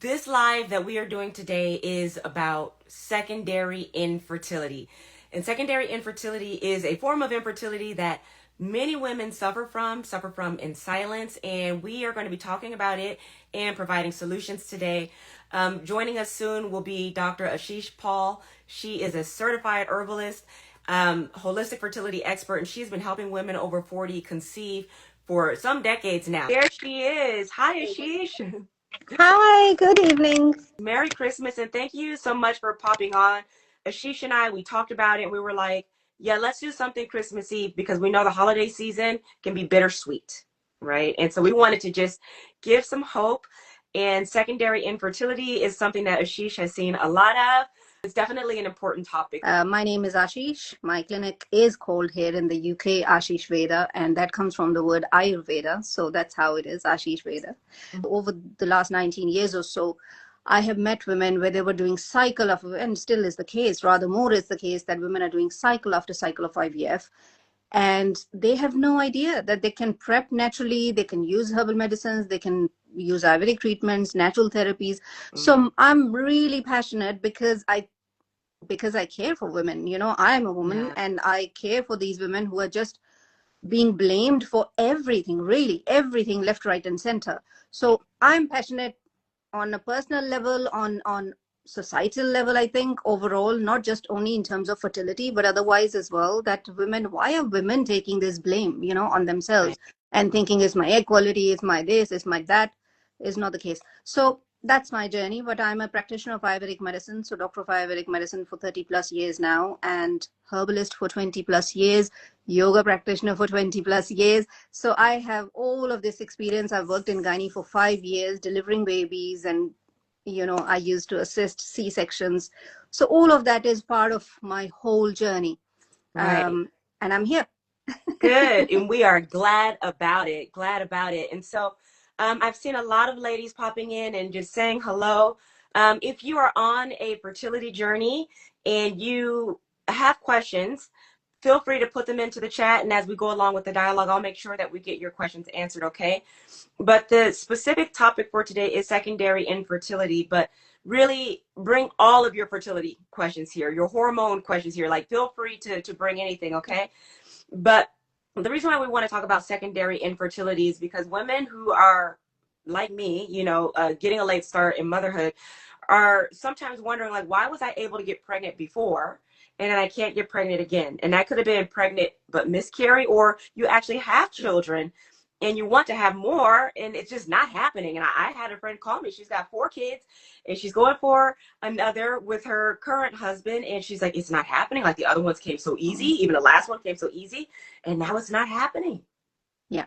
This live that we are doing today is about secondary infertility. And secondary infertility is a form of infertility that many women suffer from in silence. And we are going to be talking about it and providing solutions today. Joining us soon will be Dr. Ashish Paul. She is a certified herbalist, holistic fertility expert, and she's been helping women over 40 conceive for some decades now. There she is. Hi, Ashish. Hi, good evening. Merry Christmas, and thank you so much for popping on. Ashish and I, we talked about it. We were like, yeah, let's do something Christmas Eve because we know the holiday season can be bittersweet, right? And so we wanted to just give some hope. And secondary infertility is something that Ashish has seen a lot of. It's definitely an important topic. My name is Ashish. My clinic is called here in the UK Ashish Veda, and that comes from the word Ayurveda. So that's how it is, Ashish Veda. Over the last 19 years or so, I have met women where they were doing cycle of, and still is the case, rather more is the case, that women are doing cycle after cycle of IVF. And they have no idea that they can prep naturally, they can use herbal medicines, they can use Ayurvedic treatments, natural therapies. So I'm really passionate because I care for women. You know, I am a woman, and I care for these women who are just being blamed for everything, really everything, left, right, and center. So I'm passionate on a personal level, on societal level, I think, overall, not just only in terms of fertility, but otherwise as well, that women, why are women taking this blame, you know, on themselves and thinking it's my egg quality, it's my this, it's my that, is not the case. So that's my journey. But I'm a practitioner of Ayurvedic medicine, so doctor of Ayurvedic medicine for 30 plus years now, and herbalist for 20 plus years, yoga practitioner for 20 plus years. So I have all of this experience. I've worked in gynae for 5 years, delivering babies, and you know, I used to assist C-sections. So all of that is part of my whole journey. And I'm here. Good. And we are glad about it. Glad about it. And so I've seen a lot of ladies popping in and just saying hello. If you are on a fertility journey and you have questions, feel free to put them into the chat. And as we go along with the dialogue, I'll make sure that we get your questions answered, okay? But the specific topic for today is secondary infertility. But really bring all of your fertility questions here, your hormone questions here. Like, feel free to bring anything, okay? But the reason why we want to talk about secondary infertility is because women who are like me, you know, getting a late start in motherhood are sometimes wondering, like, why was I able to get pregnant before and then I can't get pregnant again? And I could have been pregnant but miscarry, or you actually have children and you want to have more and it's just not happening. And I had a friend call me. She's got 4 kids and she's going for another with her current husband, and she's like, it's not happening. Like, the other ones came so easy, even the last one came so easy, and now it's not happening. Yeah,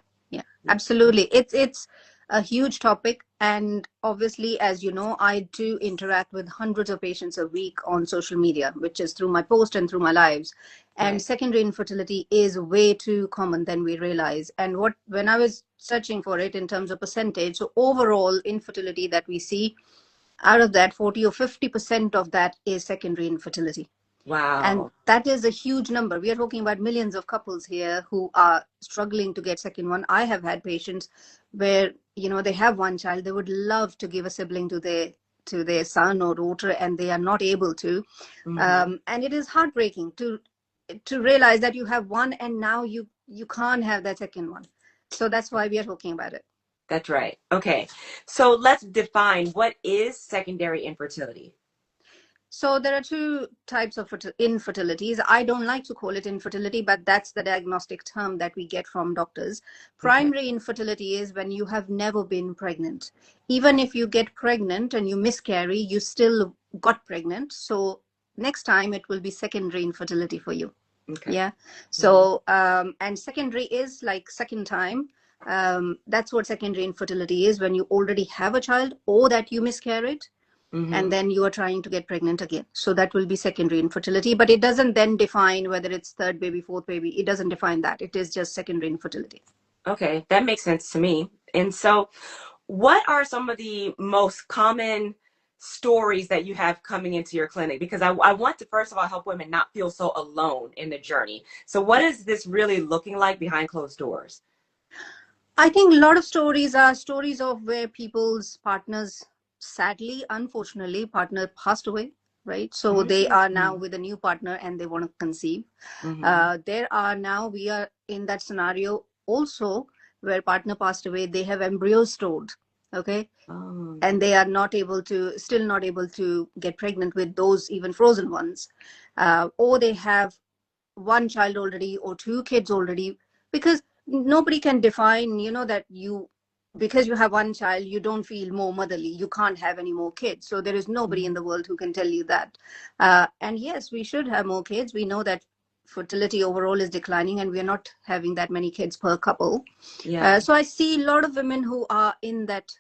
absolutely. It's a huge topic, and obviously, as you know, I do interact with hundreds of patients a week on social media, which is through my post and through my lives. And secondary infertility is way too common than we realize. And when I was searching for it in terms of percentage, so overall infertility that we see, out of that, 40 or 50% of that is secondary infertility. Wow. And that is a huge number. We are talking about millions of couples here who are struggling to get second one. I have had patients where, you know, they have one child, they would love to give a sibling to their son or daughter, and they are not able to. And it is heartbreaking to realize that you have one and now you can't have that second one. So that's why we are talking about it. That's right. Okay. So let's define, what is secondary infertility? So there are 2 types of infertilities. I don't like to call it infertility, but that's the diagnostic term that we get from doctors. Primary infertility is when you have never been pregnant. Even if you get pregnant and you miscarry, you still got pregnant. So next time it will be secondary infertility for you. Yeah. So, and secondary is like second time. That's what secondary infertility is, when you already have a child or that you miscarried. And then you are trying to get pregnant again. So that will be secondary infertility, but it doesn't then define whether it's 3rd baby, 4th baby. It doesn't define that. It is just secondary infertility. Okay, that makes sense to me. And so what are some of the most common stories that you have coming into your clinic? Because I want to, first of all, help women not feel so alone in the journey. So what is this really looking like behind closed doors? I think a lot of stories are stories of where people's partners sadly, unfortunately, partner passed away, right? So they are now Mm-hmm. with a new partner and they want to conceive. Mm-hmm. There are now, we are in that scenario also where partner passed away, they have embryos stored, okay? Oh. And they are not able to, still not able to get pregnant with those even frozen ones. Or they have one child already or two kids already, because nobody can define, that you, because you have one child, you don't feel more motherly, you can't have any more kids. So there is nobody in Mm-hmm. the world who can tell you that. And yes, we should have more kids. We know that fertility overall is declining and we're not having that many kids per couple. Yeah. So I see a lot of women who are in that,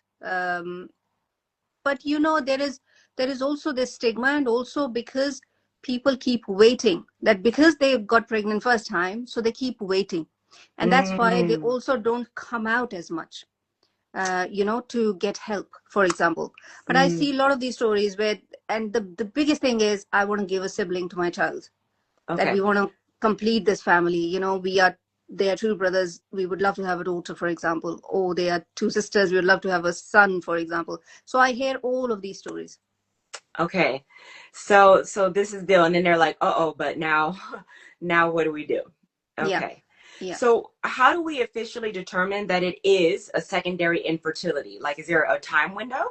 but there is also this stigma, and also because people keep waiting, that because they got pregnant first time, so they keep waiting, and that's why they Mm. also don't come out as much, to get help, for example. But I Mm. see a lot of these stories where, and the biggest thing is, I want to give a sibling to my child, that we Okay. want to complete this family. They are two brothers, we would love to have a daughter, for example, or they are two sisters, we would love to have a son, for example. So I hear all of these stories. Okay. So this is the deal, and then they're like, uh-oh, but now now what do we do? Yeah, Okay. yeah. So how do we officially determine that it is a secondary infertility? Like, is there a time window?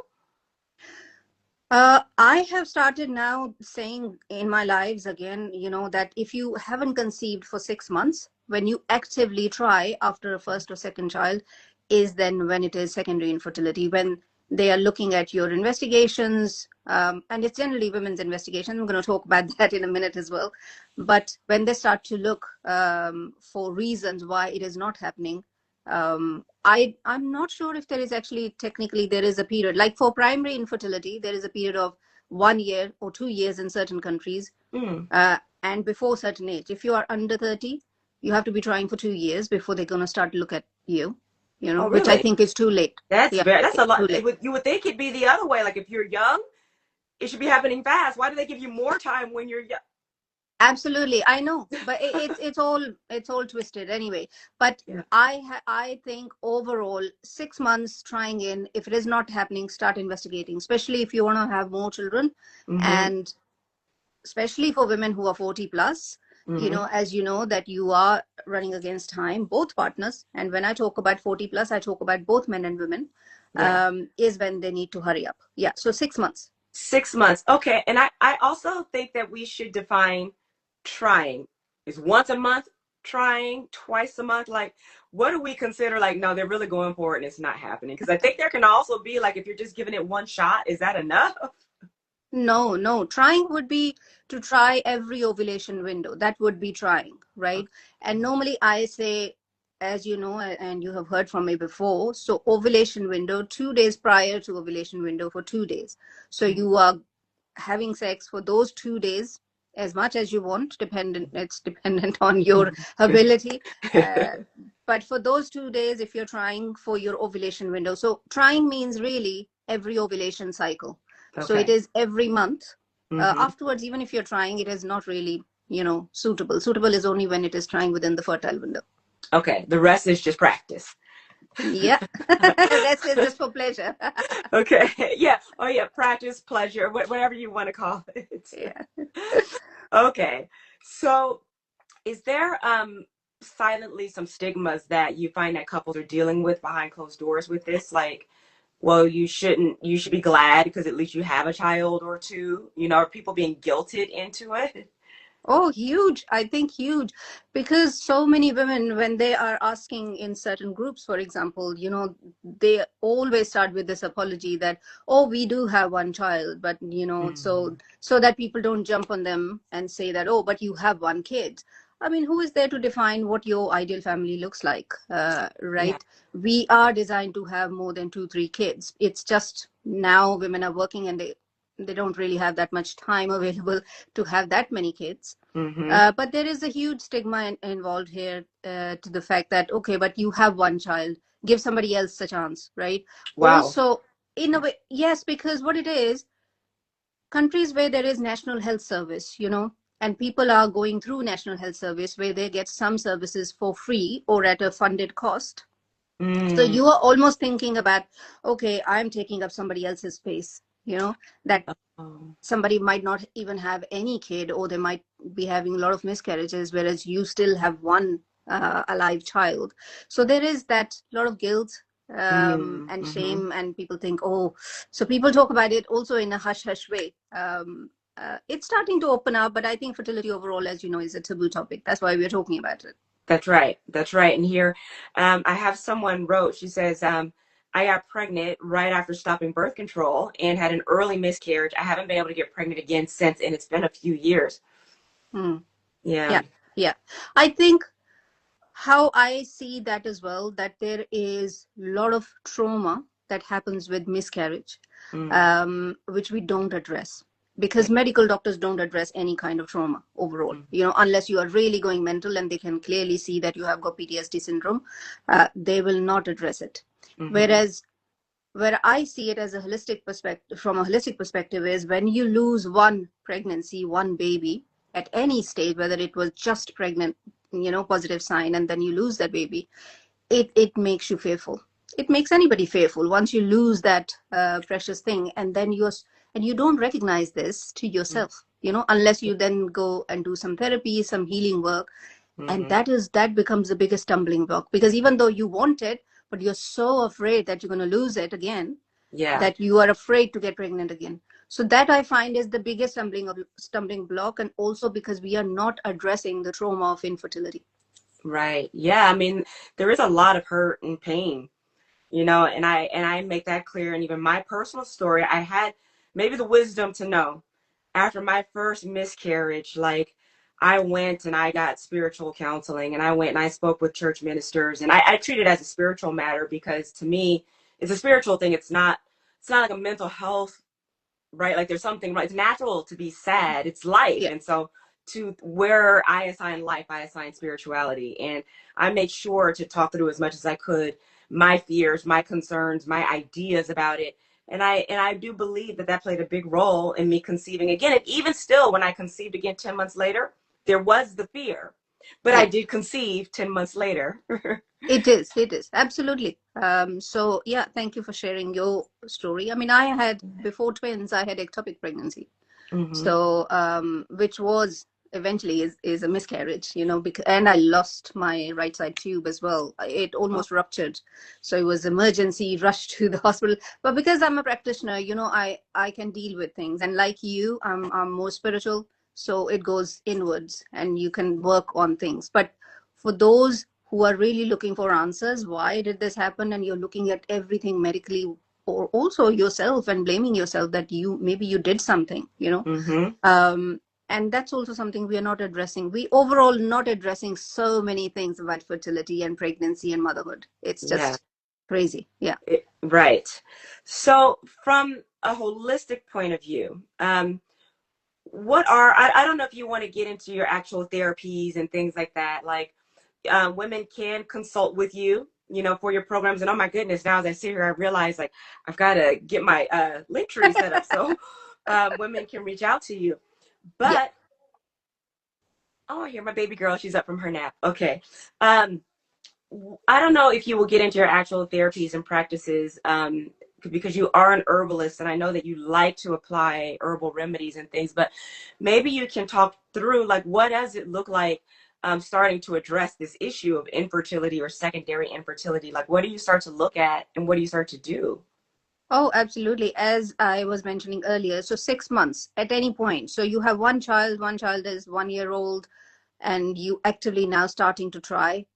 I have started now saying in my lives again, that if you haven't conceived for 6 months, when you actively try after a first or second child, is then when it is secondary infertility. When they are looking at your investigations, and it's generally women's investigation. I'm going to talk about that in a minute as well. But when they start to look for reasons why it is not happening, I'm not sure if there is actually, technically there is a period, like for primary infertility there is a period of 1 year or 2 years in certain countries, Mm. and before certain age, if you are under 30, you have to be trying for 2 years before they're going to start to look at you, Oh, which I really? think is too late. Yeah, That's a it's too lot. late. You would think it'd be the other way. Like if you're young, it should be happening fast. Why do they give you more time when you're young? Absolutely, I know, but it's all twisted anyway. But Yeah. I think overall 6 months trying in. If it is not happening, start investigating. Especially if you want to have more children, Mm-hmm. and especially for women who are 40 plus. Mm-hmm. As you know that you are running against time, both partners. And when I talk about 40 plus, I talk about both men and women. Yeah. Is when they need to hurry up. Yeah, so 6 months. 6 months. Okay. And I also think that we should define trying. Is once a month trying, twice a month? Like, what do we consider like, no, they're really going for it and it's not happening? Because I think there can also be like, if you're just giving it one shot, is that enough? No, no. Trying would be to try every ovulation window. That would be trying, right? And normally I say, as you know, and you have heard from me before, so ovulation window, 2 days prior to ovulation window for 2 days. So Okay. you are having sex for those 2 days as much as you want, it's dependent on your ability. Uh, but for those 2 days, if you're trying for your ovulation window, so trying means really every ovulation cycle. So it Okay. is every month. Mm-hmm. Afterwards, even if you're trying, it is not really, suitable. Suitable is only when it is trying within the fertile window. Okay. The rest is just practice. Yeah. Rest is just for pleasure. Okay. Yeah. Oh, yeah. Practice, pleasure, whatever you want to call it. Yeah. Okay. So, is there silently some stigmas that you find that couples are dealing with behind closed doors with this? Like, well, you should be glad because at least you have a child or two. Are people being guilted into it? Oh, huge. I think huge. Because so many women, when they are asking in certain groups, for example, they always start with this apology that, oh, we do have one child, but, Mm-hmm. so that people don't jump on them and say that, oh, but you have one kid. I mean, who is there to define what your ideal family looks like, Yeah. right? We are designed to have more than two, three kids. It's just now women are working and they don't really have that much time available to have that many kids. Mm-hmm. But there is a huge stigma involved here, to the fact that, okay, but you have one child, give somebody else a chance, right? Wow. Also, in a way, yes, because what it is, countries where there is national health service, and people are going through national health service where they get some services for free or at a funded cost. So Mm. you are almost thinking about, okay, I'm taking up somebody else's space, that Oh. somebody might not even have any kid, or they might be having a lot of miscarriages, whereas you still have one alive child. So there is that lot of guilt Mm. and Mm-hmm. shame, and people think, oh, so people talk about it also in a hush hush way. It's starting to open up, but I think fertility overall, as you know, is a taboo topic. That's why we're talking about it. That's right. That's right. And here, I have someone wrote, she says, I got pregnant right after stopping birth control and had an early miscarriage. I haven't been able to get pregnant again since, and it's been a few years. Hmm. Yeah. Yeah, yeah. I think how I see that as well, that there is a lot of trauma that happens with miscarriage, Mm. which we don't address, because medical doctors don't address any kind of trauma overall, unless you are really going mental and they can clearly see that you have got PTSD syndrome. They will not address it. Mm-hmm. Whereas where I see it as a holistic perspective, from a holistic perspective, is when you lose one pregnancy, one baby at any stage, whether it was just pregnant, positive sign, and then you lose that baby, it makes you fearful. It makes anybody fearful once you lose that precious thing, and then and you don't recognize this to yourself, unless you then go and do some therapy, some healing work, and Mm-hmm. that becomes the biggest stumbling block, because even though you want it, but you're so afraid that you're going to lose it again, Yeah. that you are afraid to get pregnant again. So that I find is the biggest stumbling block, and also because we are not addressing the trauma of infertility. Right. Yeah. I mean, there is a lot of hurt and pain, and I make that clear. And even my personal story, I had maybe the wisdom to know after my first miscarriage, like I went and I got spiritual counseling, and I went and I spoke with church ministers, and I treat it as a spiritual matter because to me it's a spiritual thing. It's not like a mental health, right? Like there's something right. It's natural to be sad. It's life. Yeah, And so to where I assign life, I assign spirituality. And I made sure to talk through as much as I could my fears, my concerns, my ideas about it. And I do believe that that played a big role in me conceiving again. And even still, when I conceived again 10 months later, there was the fear. But I yeah. did conceive 10 months later. It is absolutely. So yeah, thank you for sharing your story. I mean, I had, before twins, I had ectopic pregnancy. Mm-hmm. So which was eventually is a miscarriage, because, and I lost my right side tube as well. It Oh, almost ruptured, so it was emergency rush to the hospital. But because I'm a practitioner, I can deal with things, and like you, I'm more spiritual, so it goes inwards and you can work on things. But for those who are really looking for answers, why did this happen, and you're looking at everything medically, or also yourself, and blaming yourself that maybe you did something, mm-hmm. um, and that's also something we are not addressing. We overall not addressing so many things about fertility and pregnancy and motherhood. It's Yeah. just crazy. Yeah. Right. So, from a holistic point of view, I don't know if you want to get into your actual therapies and things like that. Like, women can consult with you, for your programs. And oh my goodness, now as I sit here, I realize like I've got to get my link tree set up so women can reach out to you. Yeah. But, oh, I hear my baby girl. She's up from her nap. Okay. Um, I don't know if you will get into your actual therapies and practices, because you are an herbalist, and I know that you like to apply herbal remedies and things, but maybe you can talk through like what does it look like, starting to address this issue of infertility or secondary infertility? Like, what do you start to look at and what do you start to do? Oh, absolutely. As I was mentioning earlier, so 6 months at any point. So you have one child is 1 year old, and you actively now starting to try,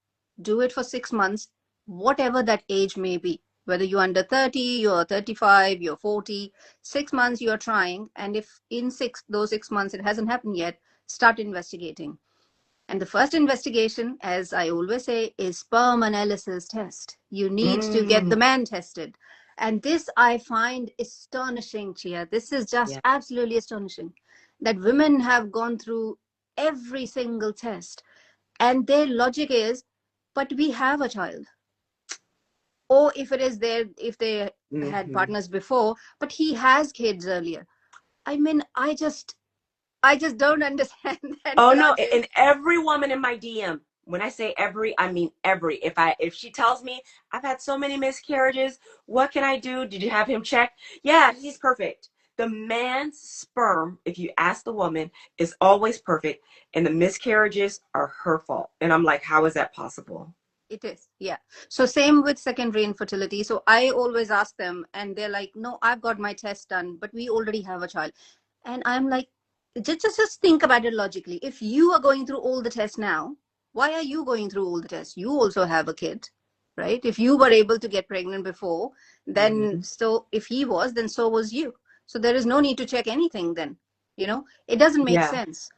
do it for 6 months, whatever that age may be, whether you're under 30, you're 35, you're 40, 6 months you're trying. And if in those 6 months it hasn't happened yet, start investigating. And the first investigation, as I always say, is sperm analysis test. You need to get Mm, the man tested. And this I find astonishing, Chia. This is just yeah. absolutely astonishing that women have gone through every single test. And their logic is, but we have a child. Or if it is if they had Hmm. partners before, but he has kids earlier. I mean, I just don't understand that Oh no, logic. and every woman in my DM When I say every, I mean every. If she tells me I've had so many miscarriages, what can I do? Did you have him checked? Yeah, he's perfect. The man's sperm, if you ask the woman, is always perfect, and the miscarriages are her fault. And I'm like, how is that possible? It is, yeah. So same with secondary infertility. So I always ask them, and they're like, "No, I've got my test done, but we already have a child." And I'm like, just think about it logically. If you are going through all the tests now, why are you going through all the tests? You also have a kid, right? If you were able to get pregnant before, then Mm-hmm. so if he was, then so was you. So there is no need to check anything then. It doesn't make Yeah. sense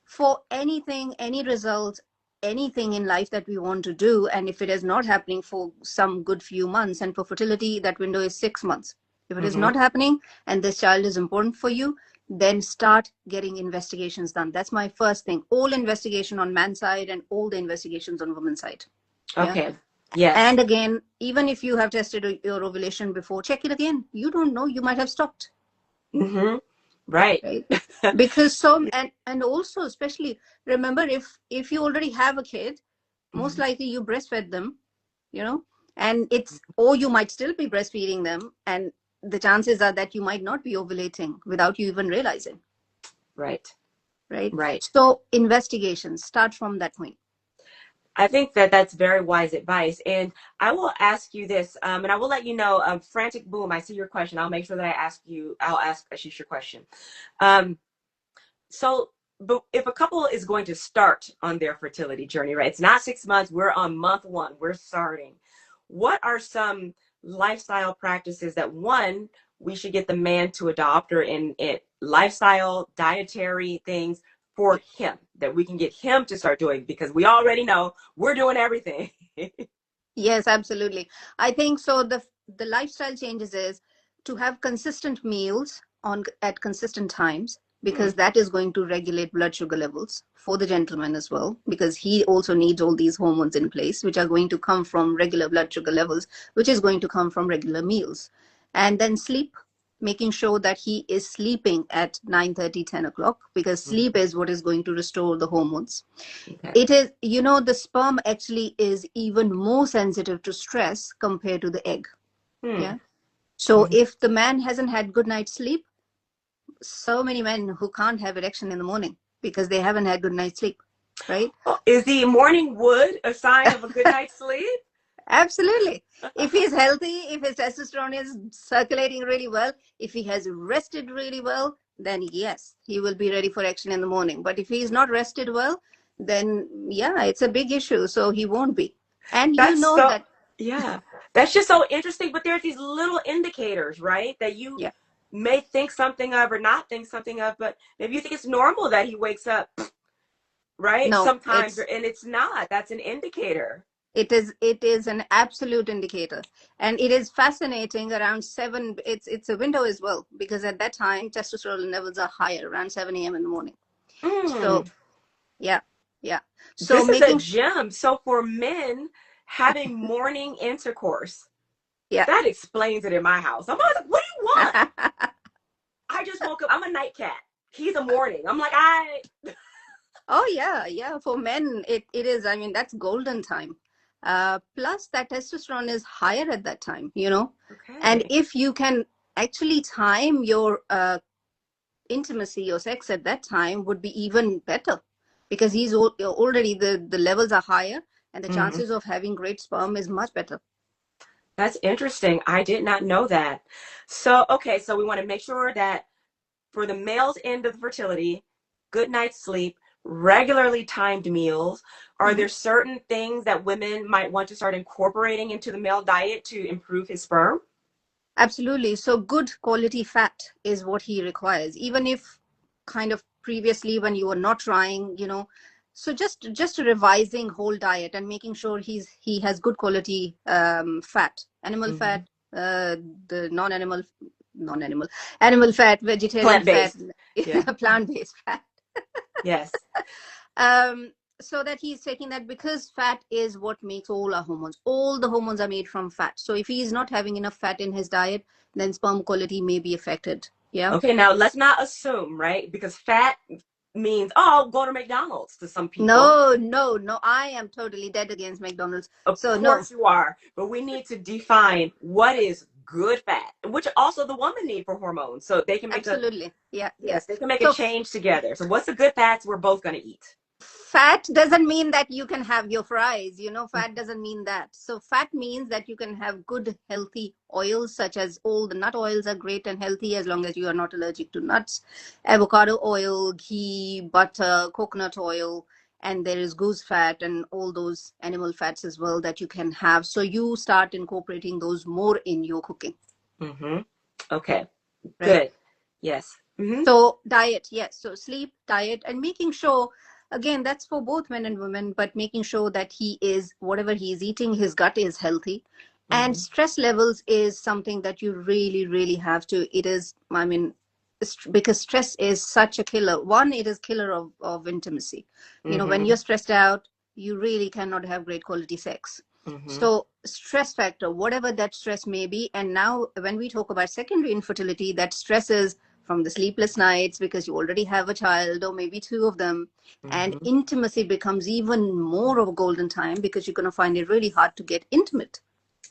for anything, any result, anything in life that we want to do. And if it is not happening for some good few months, and for fertility, that window is 6 months. If it is Mm-hmm. not happening and this child is important for you, then start getting investigations done. That's my first thing. All investigation on man's side and all the investigations on woman's side. Yeah. Okay. Yes. And again, even if you have tested your ovulation before, check it again. You don't know, you might have stopped. Mm-hmm. Right. Right. Because so, and also especially remember, if you already have a kid, most Mhm. likely you breastfed them, you know and it's, or you might still be breastfeeding them, and the chances are that you might not be ovulating without you even realizing. Right. Right. Right. So investigations start from that point. I think that that's very wise advice. And I will ask you this, and I will let you know, Frantic Boom, I see your question. I'll make sure that I'll ask Ashish your question. Um, so, but if a couple is going to start on their fertility journey, right? It's not 6 months, we're on month one, we're starting. What are some lifestyle practices that one, we should get the man to adopt, or in lifestyle, dietary things for him that we can get him to start doing, because we already know we're doing everything. Yes, absolutely. I think so. The lifestyle changes is to have consistent meals on at consistent times, because Mm, that is going to regulate blood sugar levels for the gentleman as well, because he also needs all these hormones in place, which are going to come from regular blood sugar levels, which is going to come from regular meals. And then sleep, making sure that he is sleeping at 9:30, 10 o'clock, because sleep mhm. is what is going to restore the hormones. Okay. It is, the sperm actually is even more sensitive to stress compared to the egg. Hmm. Yeah. So Mhm. if the man hasn't had good night's sleep, so many men who can't have erection in the morning because they haven't had good night's sleep, right? Oh, is the morning wood a sign of a good night's sleep? Absolutely. If he's healthy, if his testosterone is circulating really well, if he has rested really well, then yes, he will be ready for action in the morning. But if he's not rested well, then yeah, it's a big issue. So he won't be. And you That's know so, that, yeah, that's just so interesting. But there's these little indicators, right? That you yeah. may think something of or not think something of, but maybe you think it's normal that he wakes up, right? No, Sometimes, and it's not. That's an indicator. it is an absolute indicator. And it is fascinating around 7, it's a window as well, because at that time testosterone levels are higher around 7 a.m. in the morning. So Mm, yeah, yeah. So this is a making gem. So for men, having morning intercourse, yeah. that explains it in my house. I'm always like, what do you want? I just woke up. I'm a night cat. He's a morning. I'm like, Oh yeah, yeah. For men, it is. I mean, that's golden time. Plus, that testosterone is higher at that time. And okay. if you can actually time your intimacy or sex at that time, would be even better, because already the levels are higher, and the Mhm. chances of having great sperm is much better. That's interesting. I did not know that. So, okay, so we want to make sure that for the male's end of the fertility, good night's sleep, regularly timed meals. Are Mhm. there certain things that women might want to start incorporating into the male diet to improve his sperm? Absolutely. So good quality fat is what he requires, even if kind of previously when you were not trying. So just revising whole diet and making sure he has good quality fat, animal Hmm. fat, uh, the non-animal, animal fat, vegetarian fat, Plant-based. Yeah. plant-based fat. Yes. um, so that he's taking that, because fat is what makes all our hormones. All the hormones are made from fat. So if he is not having enough fat in his diet, then sperm quality may be affected. Yeah. Okay, now let's not assume, right? Because fat means, oh, go to McDonald's to some people. No, no, no. I am totally dead against McDonald's. Of So no, course you are, but we need to define what is good fat, which also the woman need for hormones, so they can make a absolutely. Yeah, yeah. yes, they can make a So change together. So what's the good fats we're both going to eat? fat doesn't mean that you can have your fries, fat doesn't mean that. So fat means that you can have good healthy oils, such as all the nut oils are great and healthy as long as you are not allergic to nuts. Avocado oil, ghee, butter, coconut oil, and there is goose fat and all those animal fats as well that you can have. So you start incorporating those more in your cooking. Mm-hmm. Okay, Right? good. Yes. Mm-hmm. So diet, yes. So sleep, diet, and making sure, again, that's for both men and women, but making sure that he is, whatever he is eating, his gut is healthy. And Mm-hmm. stress levels is something that you really, really have to, it is, I mean, because stress is such a killer. One, it is killer of intimacy. When Mm-hmm. you're stressed out, you really cannot have great quality sex. Mm-hmm. So stress factor, whatever that stress may be. And now when we talk about secondary infertility, that stress is from the sleepless nights because you already have a child or maybe two of them. And Mm-hmm. intimacy becomes even more of a golden time because you're going to find it really hard to get intimate,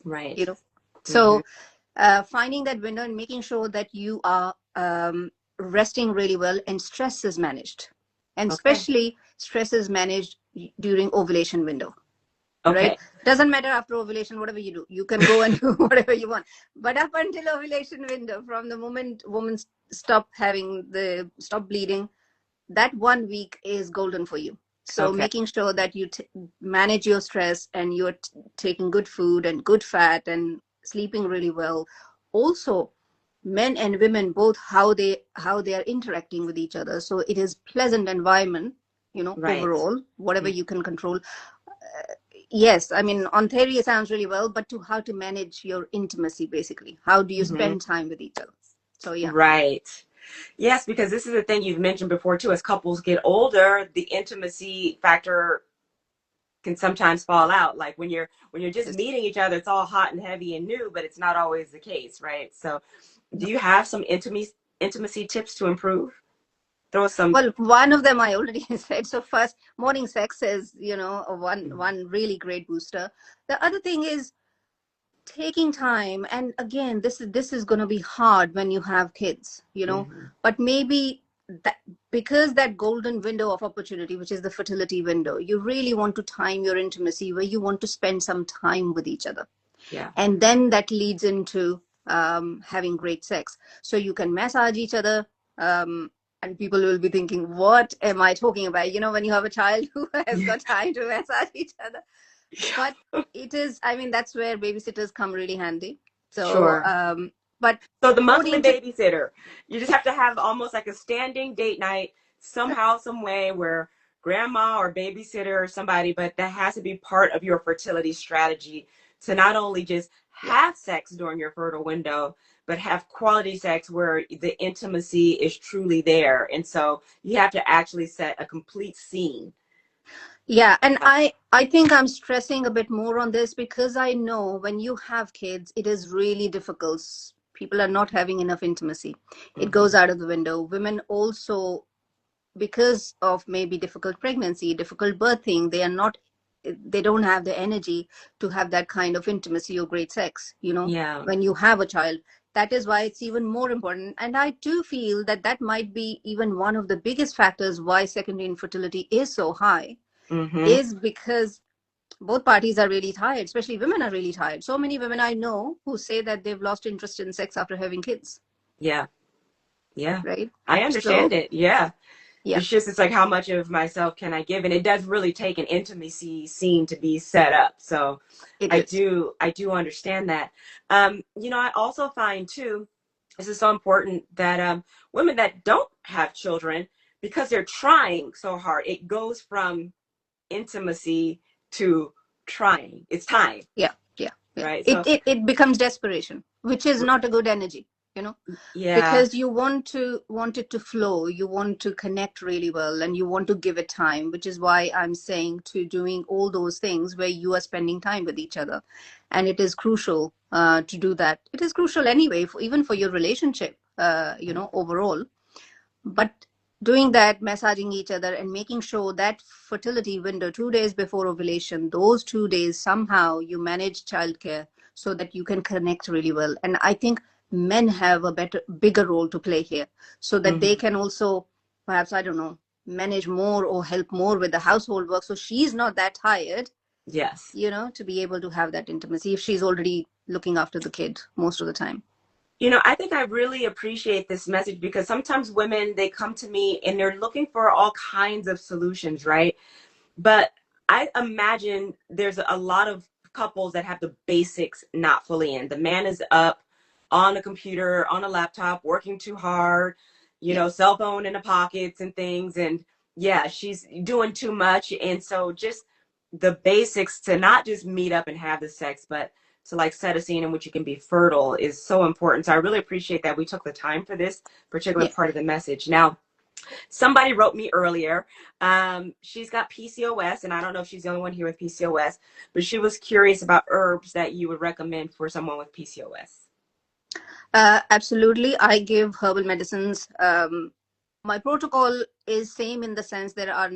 Right. you know. Mm-hmm. So finding that window and making sure that you are resting really well and stress is managed. And Okay. especially stress is managed during ovulation window, right? Okay. Doesn't matter after ovulation, whatever you do, you can go and do whatever you want. But up until ovulation window, from the moment women stop bleeding, that 1 week is golden for you. So Okay. making sure that you manage your stress and you're taking good food and good fat and sleeping really well. Also, men and women both, how they are interacting with each other, so it is pleasant environment, Right. overall, whatever you can control. Yes, I mean, on theory it sounds really well, but to how to manage your intimacy, basically, how do you Mm-hmm. spend time with each other? So yeah. Right. Yes, because this is the thing you've mentioned before too. As couples get older, the intimacy factor can sometimes fall out. Like when you're just Yes. meeting each other, it's all hot and heavy and new, but it's not always the case, right? So, do you have some intimacy tips to improve? Throw some. Well, one of them I already said. So first, morning sex is, one really great booster. The other thing is taking time, and again, this is going to be hard when you have kids, Mm-hmm. but maybe that, because that golden window of opportunity, which is the fertility window, you really want to time your intimacy where you want to spend some time with each other, Yeah. and then that leads into having great sex. So you can massage each other, and people will be thinking, what am I talking about? When you have a child who has got time to massage each other. But it is, I mean, that's where babysitters come really handy. So Sure. but So the monthly according to, babysitter, you just have to have almost like a standing date night somehow, some way where grandma or babysitter or somebody, but that has to be part of your fertility strategy to not only just yeah. have sex during your fertile window, but have quality sex where the intimacy is truly there. And so you have to actually set a complete scene. Yeah, and I think I'm stressing a bit more on this because I know when you have kids, it is really difficult. People are not having enough intimacy. It Mm-hmm. goes out of the window. Women also, because of maybe difficult pregnancy, difficult birthing, they don't have the energy to have that kind of intimacy or great sex, Yeah. when you have a child. That is why it's even more important. And I do feel that that might be even one of the biggest factors why secondary infertility is so high, Mm-hmm. is because both parties are really tired, especially women are really tired. So many women I know who say that they've lost interest in sex after having kids, Yeah. Yeah. right? I So understand it. Yeah. yeah, It's like how much of myself can I give? And it does really take an intimacy scene to be set up. So it I is. do I do understand that. I also find too, this is so important that women that don't have children, because they're trying so hard, it goes from intimacy to trying. It's time, Yeah, yeah, yeah. right? It, So it it becomes desperation, which is not a good energy, you know, yeah. because you want it to flow, you want to connect really well, and you want to give it time, which is why I'm saying to doing all those things where you are spending time with each other, and it is crucial to do that. It is crucial anyway, even for your relationship, overall. But doing that, massaging each other and making sure that fertility window 2 days before ovulation, those 2 days somehow you manage childcare so that you can connect really well. And I think men have a bigger role to play here, so that they Hmm. can also, perhaps, I don't know, manage more or help more with the household work. So she's not that tired, Yes. to be able to have that intimacy if she's already looking after the kid most of the time. I think I really appreciate this message because sometimes women, they come to me and they're looking for all kinds of solutions, right? But I imagine there's a lot of couples that have the basics not fully in. The man is up on a computer, on a laptop, working too hard, Yeah. cell phone in the pockets and things. And yeah, she's doing too much. And so just the basics to not just meet up and have the sex, but to like set a scene in which you can be fertile is so important. So I really appreciate that we took the time for this particular Yeah. part of the message. Now, somebody wrote me earlier. She's got PCOS, and I don't know if she's the only one here with PCOS, but she was curious about herbs that you would recommend for someone with PCOS. Absolutely. I give herbal medicines. My protocol is same in the sense there are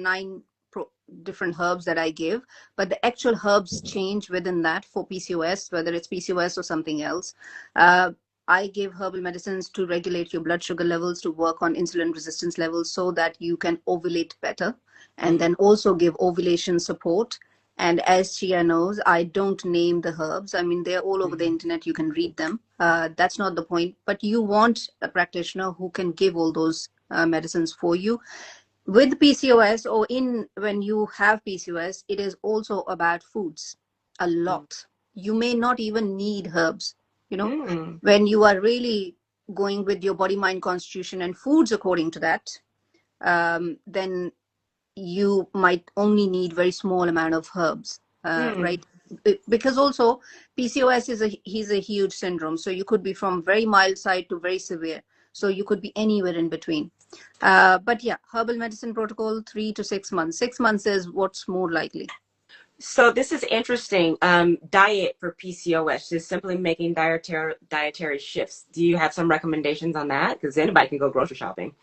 different herbs that I give, but the actual herbs change within that for PCOS, whether it's PCOS or something else. Uh, I give herbal medicines to regulate your blood sugar levels, to work on insulin resistance levels so that you can ovulate better, and Mm. then also give ovulation support. And as Chia knows, I don't name the herbs. I mean, they're all over the Mm. internet. You can read them. That's not the point. But you want a practitioner who can give all those medicines for you. With PCOS, or in when you have PCOS, it is also about foods a Mm. lot. You may not even need herbs. Mm. When you are really going with your body, mind, constitution, and foods according to that, then you might only need very small amount of herbs, Mm. right? Because also PCOS is a huge syndrome, so you could be from very mild side to very severe, so you could be anywhere in between. But yeah, herbal medicine protocol 3 to 6 months. 6 months is what's more likely. So this is interesting. Diet for PCOS, just simply making dietary shifts. Do you have some recommendations on that? Because anybody can go grocery shopping.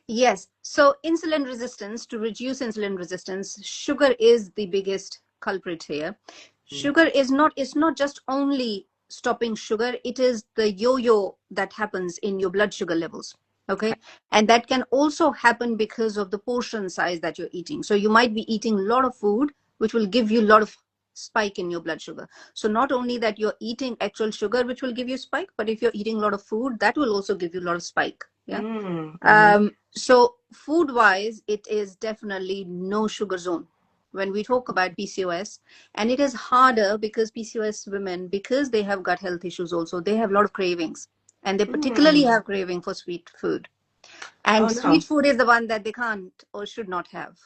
Yes. So insulin resistance, to reduce insulin resistance, sugar is the biggest culprit here. Mm. Sugar is not, it's not just only stopping sugar, it is the yo-yo that happens in your blood sugar levels. Okay. Okay. And that can also happen because of the portion size that you're eating. So you might be eating a lot of food, which will give you a lot of spike in your blood sugar. So not only that you're eating actual sugar, which will give you spike, but if you're eating a lot of food, that will also give you a lot of spike. Yeah. Mm. Mm-hmm. So food wise, it is definitely no sugar zone when we talk about PCOS. And it is harder because PCOS women, because they have gut health issues also, they have a lot of cravings. And they particularly Mm. have craving for sweet food. Oh And no. sweet food is the one that they can't or should not have.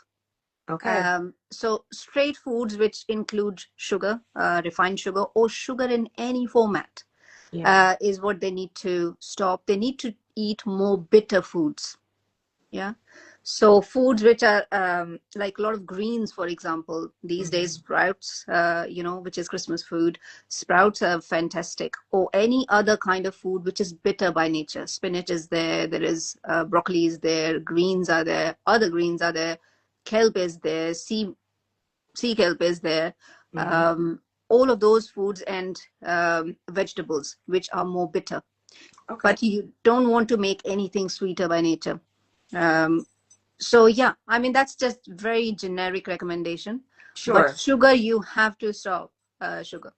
Okay. So straight foods, which include sugar, refined sugar, or sugar in any format, Yeah. is what they need to stop. They need to eat more bitter foods. Yeah. So foods which are like a lot of greens, for example, these days, Mm-hmm. sprouts, which is Christmas food. Sprouts are fantastic. Or any other kind of food which is bitter by nature. Spinach is there. There is broccoli is there. Greens are there. Other greens are there. Kelp is there. Sea kelp is there. Mm-hmm. All of those foods and vegetables which are more bitter. Okay. But you don't want to make anything sweeter by nature. Um, so yeah, I mean that's just very generic recommendation. But Sure. sugar, you have to stop sugar.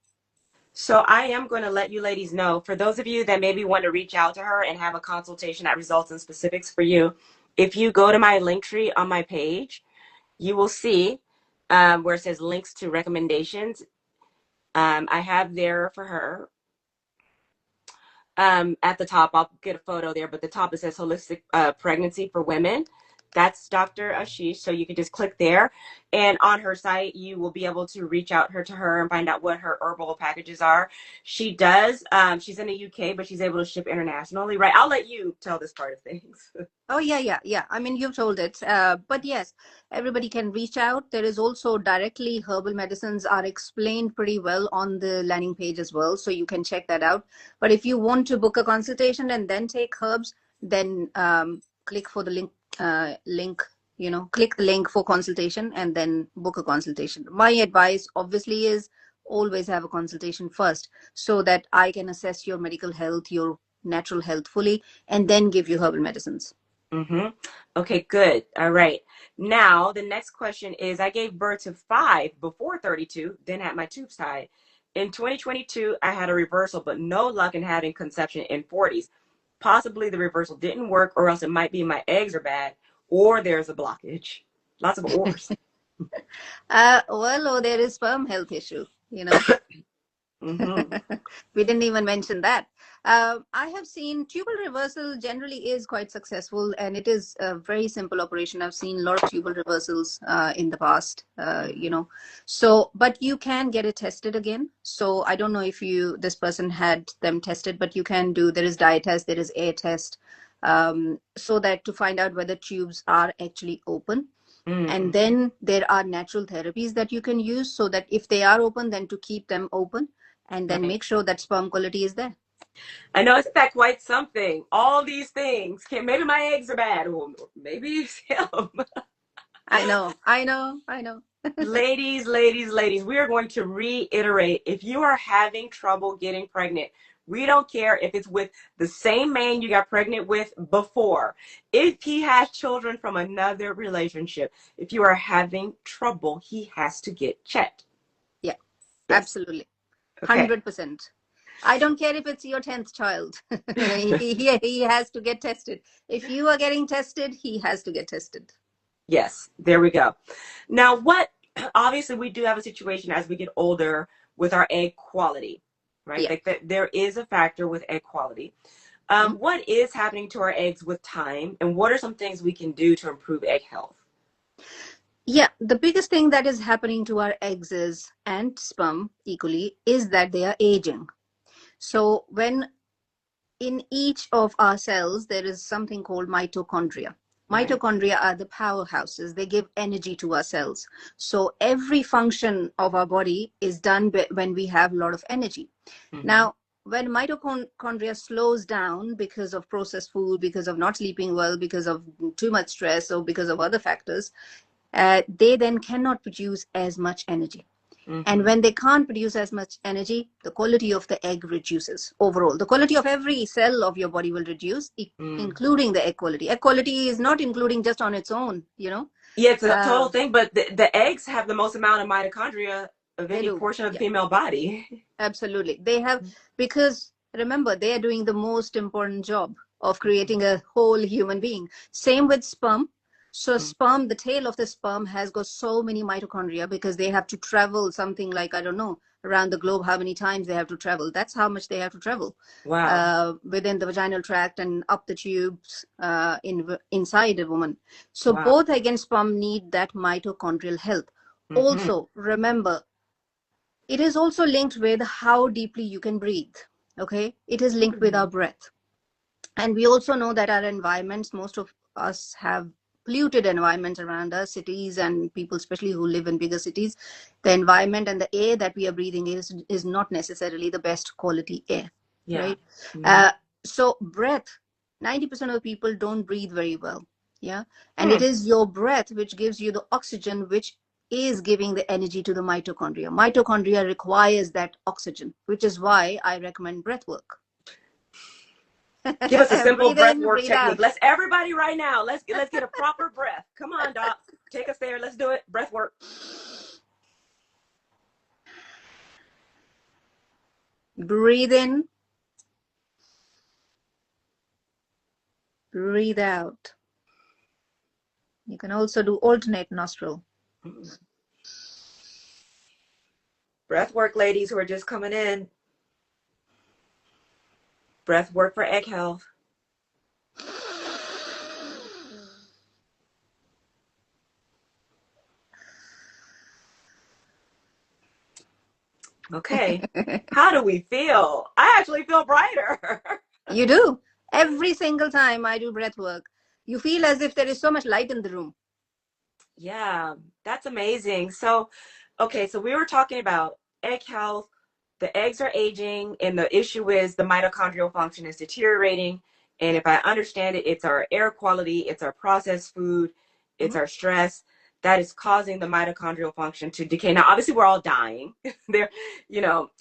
So I am going to let you ladies know, for those of you that maybe want to reach out to her and have a consultation that results in specifics for you, if you go to my link tree on my page, you will see where it says links to recommendations. I have there for her. At the top, I'll get a photo there, but the top it says holistic pregnancy for women. That's Dr. Ashish. So you can just click there. And on her site, you will be able to reach out her to her and find out what her herbal packages are. She does. She's in the UK, but she's able to ship internationally, right? I'll let you tell this part of things. Oh yeah, yeah, yeah. I mean, you've told it. But yes, everybody can reach out. There is also directly herbal medicines are explained pretty well on the landing page as well, so you can check that out. But if you want to book a consultation and then take herbs, then click for the click the link for consultation and then book a consultation. My advice obviously is always have a consultation first so that I can assess your medical health, your natural health fully, and then give you herbal medicines. Mm-hmm. Okay, good. All right. Now, the next question is I gave birth to 5 before 32, then had my tubes tied. In 2022, I had a reversal, but no luck in having conception in 40s. Possibly the reversal didn't work, or else it might be my eggs are bad, or there's a blockage. Lots of ors. Or there is sperm health issue, you know. Mm-hmm. We didn't even mention that. I have seen tubal reversal generally is quite successful, and it is a very simple operation. I've seen a lot of tubal reversals in the past, So, but you can get it tested again. So I don't know if this person had them tested, but you can do. There is dye test, there is air test, so that to find out whether tubes are actually open. Mm-hmm. And then there are natural therapies that you can use so that if they are open, then to keep them open and then Right. make sure that sperm quality is there. I know, isn't that quite something? All these things. Maybe my eggs are bad. Well, maybe it's him. I know, I know, I know. Ladies, ladies, ladies, we are going to reiterate, if you are having trouble getting pregnant, we don't care if it's with the same man you got pregnant with before. If he has children from another relationship, if you are having trouble, he has to get checked. Yeah, Yes. absolutely. Okay. 100%. I don't care if it's your 10th child. He has to get tested. If you are getting tested, he has to get tested. Yes, there we go. Now, obviously, we do have a situation as we get older with our egg quality, right? Yeah. Like that there is a factor with egg quality. Mhm. What is happening to our eggs with time, and what are some things we can do to improve egg health? Yeah, the biggest thing that is happening to our eggs is, and sperm equally, is that they are aging. So when in each of our cells, there is something called mitochondria. Right. Mitochondria are the powerhouses. They give energy to our cells. So every function of our body is done when we have a lot of energy. Mm-hmm. Now, when mitochondria slows down because of processed food, because of not sleeping well, because of too much stress, or because of other factors, they then cannot produce as much energy. And Mm-hmm. when they can't produce as much energy, the quality of the egg reduces overall. The quality of every cell of your body will reduce, Mm. including the egg quality. Egg quality is not including just on its own, you know. Yeah, it's a total Uh, thing, but the eggs have the most amount of mitochondria of they any do. portion of the Yeah, female body. absolutely. They have, because remember, they are doing the most important job of creating a whole human being. Same with sperm. So Mm. sperm, the tail of the sperm has got so many mitochondria because they have to travel something like, I don't know, around the globe, how many times they have to travel. That's how much they have to travel Wow. within the vaginal tract and up the tubes inside a woman. So Wow. both egg and sperm need that mitochondrial health. Mm-hmm. Also, remember, it is also linked with how deeply you can breathe. Okay, it is linked with our Mm. breath. And we also know that our environments, most of us have polluted environments around us, cities and people, especially who live in bigger cities. The environment and the air that we are breathing is not necessarily the best quality air, Yeah. right? Mm-hmm. So breath, 90% of people don't breathe very well. Yeah. And it Hmm. is your breath which gives you the oxygen, which is giving the energy to the mitochondria. Mitochondria requires that oxygen, which is why I recommend breath work. Give us a simple Breathe breath in, work breathe technique. out. Let's everybody right now. Let's get a proper breath. Come on, doc. Take us there. Let's do it. Breath work. Breathe in, breathe out. You can also do alternate nostril. Mm. Breath work, ladies who are just coming in. Breath work for egg health. Okay. How do we feel? I actually feel brighter. You do. Every single time I do breath work, you feel as if there is so much light in the room. Yeah, that's amazing. So, okay, so we were talking about egg health. The eggs are aging, and the issue is the mitochondrial function is deteriorating. And if I understand it, it's our air quality, it's our processed food, it's Mhm. our stress that is causing the mitochondrial function to decay. Now, obviously, we're all dying. There,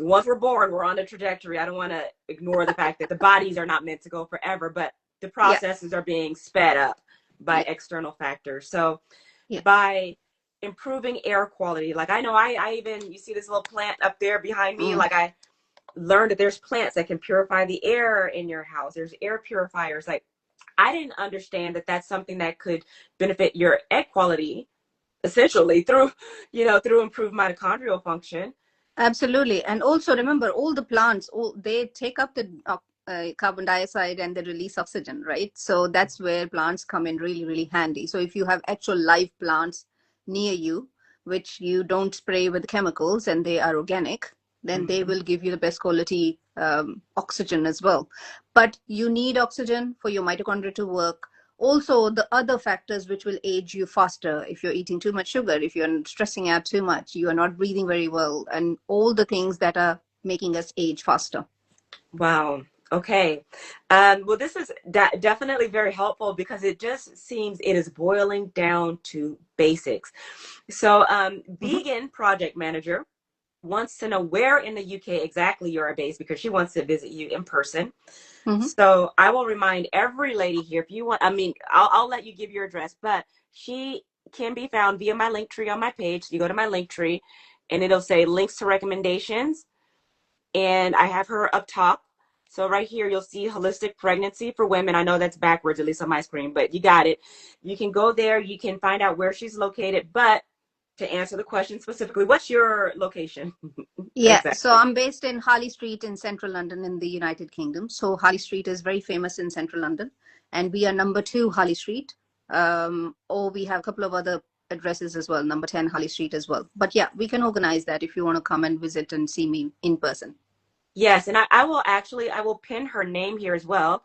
once we're born, we're on a trajectory. I don't want to ignore the fact that the bodies are not meant to go forever, but the Yeah, processes are being sped up by yeah, external factors. So, yeah. by improving air quality, like I know I even, you see this little plant up there behind me, Mm. like I learned that there's plants that can purify the air in your house. There's air purifiers. Like I didn't understand that that's something that could benefit your egg quality essentially through, through improved mitochondrial function. Absolutely. And also remember, all the plants, they take up the carbon dioxide and they release oxygen, right? So that's where plants come in really, really handy. So if you have actual live plants near you, which you don't spray with chemicals and they are organic, then they Mm-hmm. will give you the best quality oxygen as well. But you need oxygen for your mitochondria to work. Also, the other factors which will age you faster, if you're eating too much sugar, if you're stressing out too much, you are not breathing very well, and all the things that are making us age faster. Wow. Okay. Well, this is definitely very helpful because it just seems it is boiling down to basics. So, Hmm. Vegan Project Manager wants to know where in the UK exactly you are based because she wants to visit you in person. Hmm. So I will remind every lady here, if you want, I mean, I'll let you give your address, but she can be found via my link tree on my page. So you go to my link tree and it'll say links to recommendations. And I have her up top. So right here, you'll see holistic pregnancy for women. I know that's backwards, at least on my screen, but you got it. You can go there. You can find out where she's located. But to answer the question specifically, what's your location Yeah, so exactly? I'm based in Harley Street in central London in the United Kingdom. So Harley Street is very famous in central London, and we are number 2 Harley Street. Or we have a couple of other addresses as well, number 10 Harley Street as well. But yeah, we can organize that if you want to come and visit and see me in person. Yes, and I will pin her name here as well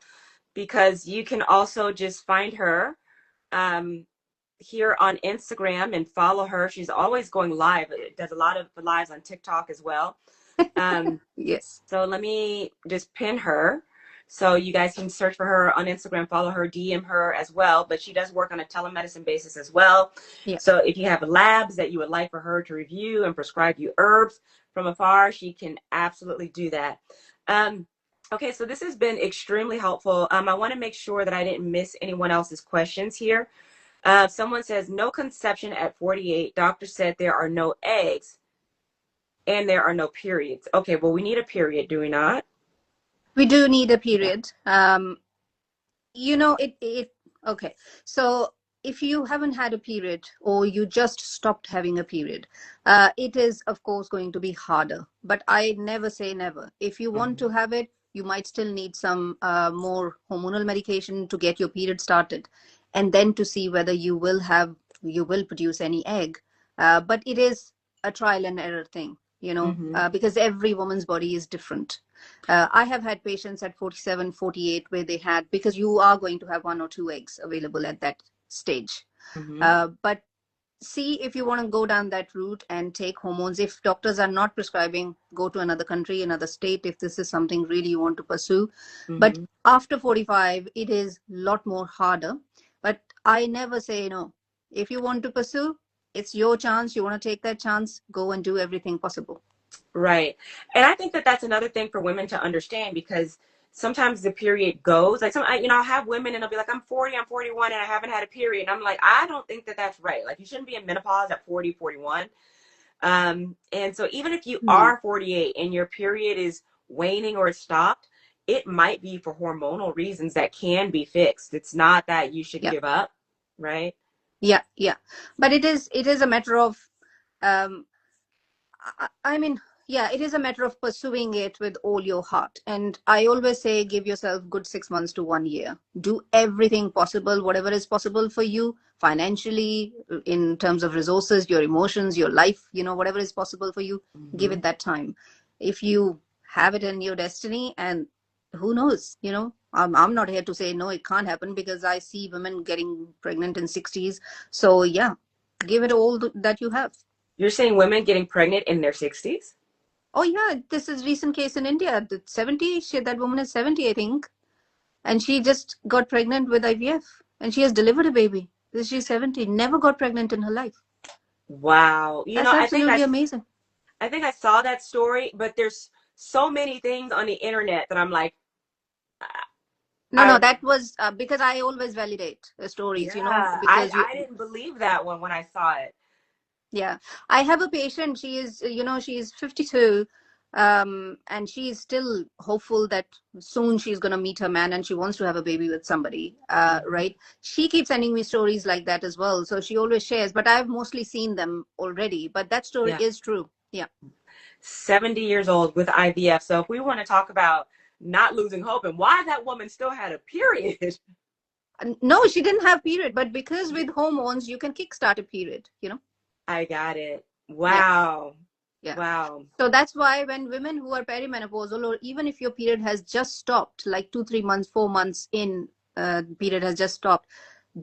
because you can also just find her um, here on Instagram and follow her. She's always going live. Does a lot of lives on TikTok as well. Um, Yes. so let me just pin her. So you guys can search for her on Instagram, follow her, DM her as well. But she does work on a telemedicine basis as well. Yeah. So if you have labs that you would like for her to review and prescribe you herbs from afar, she can absolutely do that. Um, okay, so this has been extremely helpful. I want to make sure that I didn't miss anyone else's questions here. Someone says, no conception at 48. Doctor said there are no eggs and there are no periods. Okay, well, we need a period, do we not? We do need a Yeah. period. It okay. So if you haven't had a period or you just stopped having a period, it is of course going to be harder. But I never say never. If you want to Mm-hmm. have it, you might still need some more hormonal medication to get your period started, and then to see whether you will produce any egg. But it is a trial and error thing, Mm-hmm. because every woman's body is different. I have had patients at 47, 48 where they had, because you are going to have 1 or 2 eggs available at that stage. Mm-hmm. But see if you want to go down that route and take hormones. If doctors are not prescribing, go to another country, another state, if this is something really you want to pursue. But Mm-hmm. after 45, it is a lot more harder. But I never say no. If you want to pursue, it's your chance. You want to take that chance, go and do everything possible. Right. And I think that that's another thing for women to understand because sometimes the period goes like I'll have women and they'll be like, I'm 40, I'm 41 and I haven't had a period. And I'm like, I don't think that that's right. Like you shouldn't be in menopause at 40, 41. And so even if you Hmm. are 48 and your period is waning or it's stopped, it might be for hormonal reasons that can be fixed. It's not that you should Yeah. give up, right? Yeah, yeah. But it is a matter of um I mean, yeah, it is a matter of pursuing it with all your heart. And I always say give yourself good 6 months to 1 year. Do everything possible, whatever is possible for you financially, in terms of resources, your emotions, your life, whatever is possible for you, give Mm-hmm. it that time. If you have it in your destiny, and who knows, I'm not here to say no, it can't happen, because I see women getting pregnant in 60s. So yeah, give it all that you have. You're saying women getting pregnant in their 60s? Oh yeah, this is recent case in India. The 70, that woman is 70, I think. and she just got pregnant with IVF, and she has delivered a baby. She's 70, never got pregnant in her life. Wow. You That's know, absolutely amazing. I think I saw that story, but there's so many things on the internet that I'm like, No, I no, that was because I always validate stories, yeah, because I didn't believe that one when I saw it. yeah. I have a patient. She is, she is 52, and she is still hopeful that soon she's going to meet her man and she wants to have a baby with somebody, Mhm. right? She keeps sending me stories like that as well. So she always shares, but I've mostly seen them already. But that story Yeah. is true. Yeah. 70 years old with IVF. So if we want to talk about not losing hope and why that woman still had a period. No, she didn't have period, but because with hormones, you can kickstart a period. I got it. Yeah. Wow. Yeah. Wow. So that's why when women who are perimenopausal, or even if your period has just stopped, like 2, 3 months, 4 months in, period has just stopped,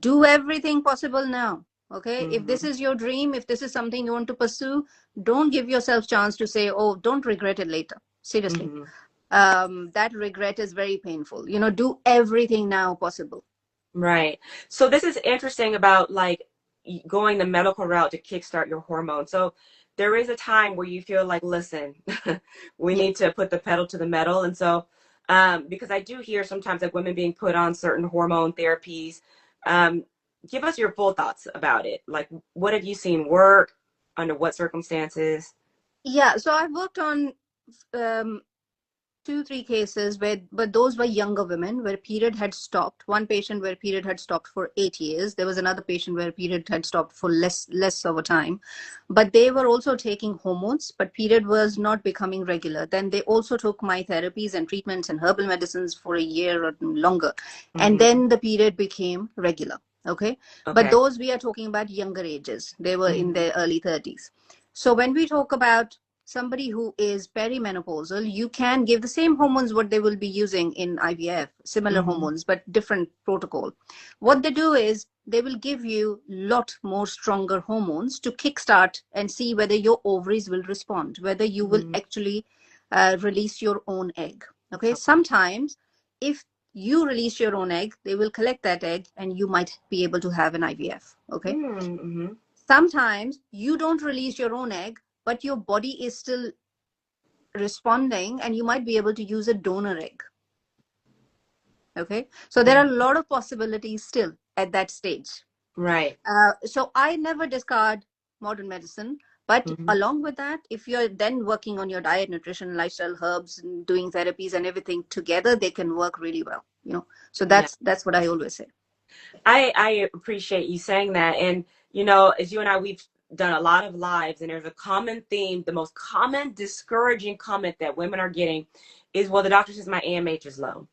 do everything possible now. Okay. If this Hmm. is your dream, if this is something you want to pursue, don't give yourself chance to say, oh, don't regret it later. Seriously. Hmm. That regret is very painful. Do everything now possible. Right. So this is interesting about like going the medical route to kickstart your hormones. So there is a time where you feel like, listen, we Yeah. need to put the pedal to the metal. And so, because I do hear sometimes like women being put on certain hormone therapies. Um, Give us your full thoughts about it. Like, what have you seen work? Under what circumstances? Yeah. So I've worked on um, 2, 3 cases where, but those were younger women where period had stopped. One patient where period had stopped for 8 years. There was another patient where period had stopped for less over time, but they were also taking hormones, but period was not becoming regular. Then they also took my therapies and treatments and herbal medicines for a year or longer, and Hmm. then the period became regular. Okay, but Okay. those we are talking about younger ages. They were in Hmm. their early 30s. So when we talk about somebody who is perimenopausal, you can give the same hormones what they will be using in IVF, similar Hmm. hormones, but different protocol. What they do is they will give you lot more stronger hormones to kickstart and see whether your ovaries will respond, whether you will Hmm. actually release your own egg. Okay, Okay. sometimes if you release your own egg, they will collect that egg and you might be able to have an IVF. Okay, Mm-hmm. sometimes you don't release your own egg, but your body is still responding and you might be able to use a donor egg. Okay, so there are a lot of possibilities still at that stage. Right. So I never discard modern medicine, but Hmm. along with that, if you're then working on your diet, nutrition, lifestyle, herbs, and doing therapies and everything together, they can work really well. So Yeah. that's what I always say. I appreciate you saying that. And, as you and I, we've done a lot of lives, and there's a common theme. The most common discouraging comment that women are getting is, well, the doctor says my AMH is low.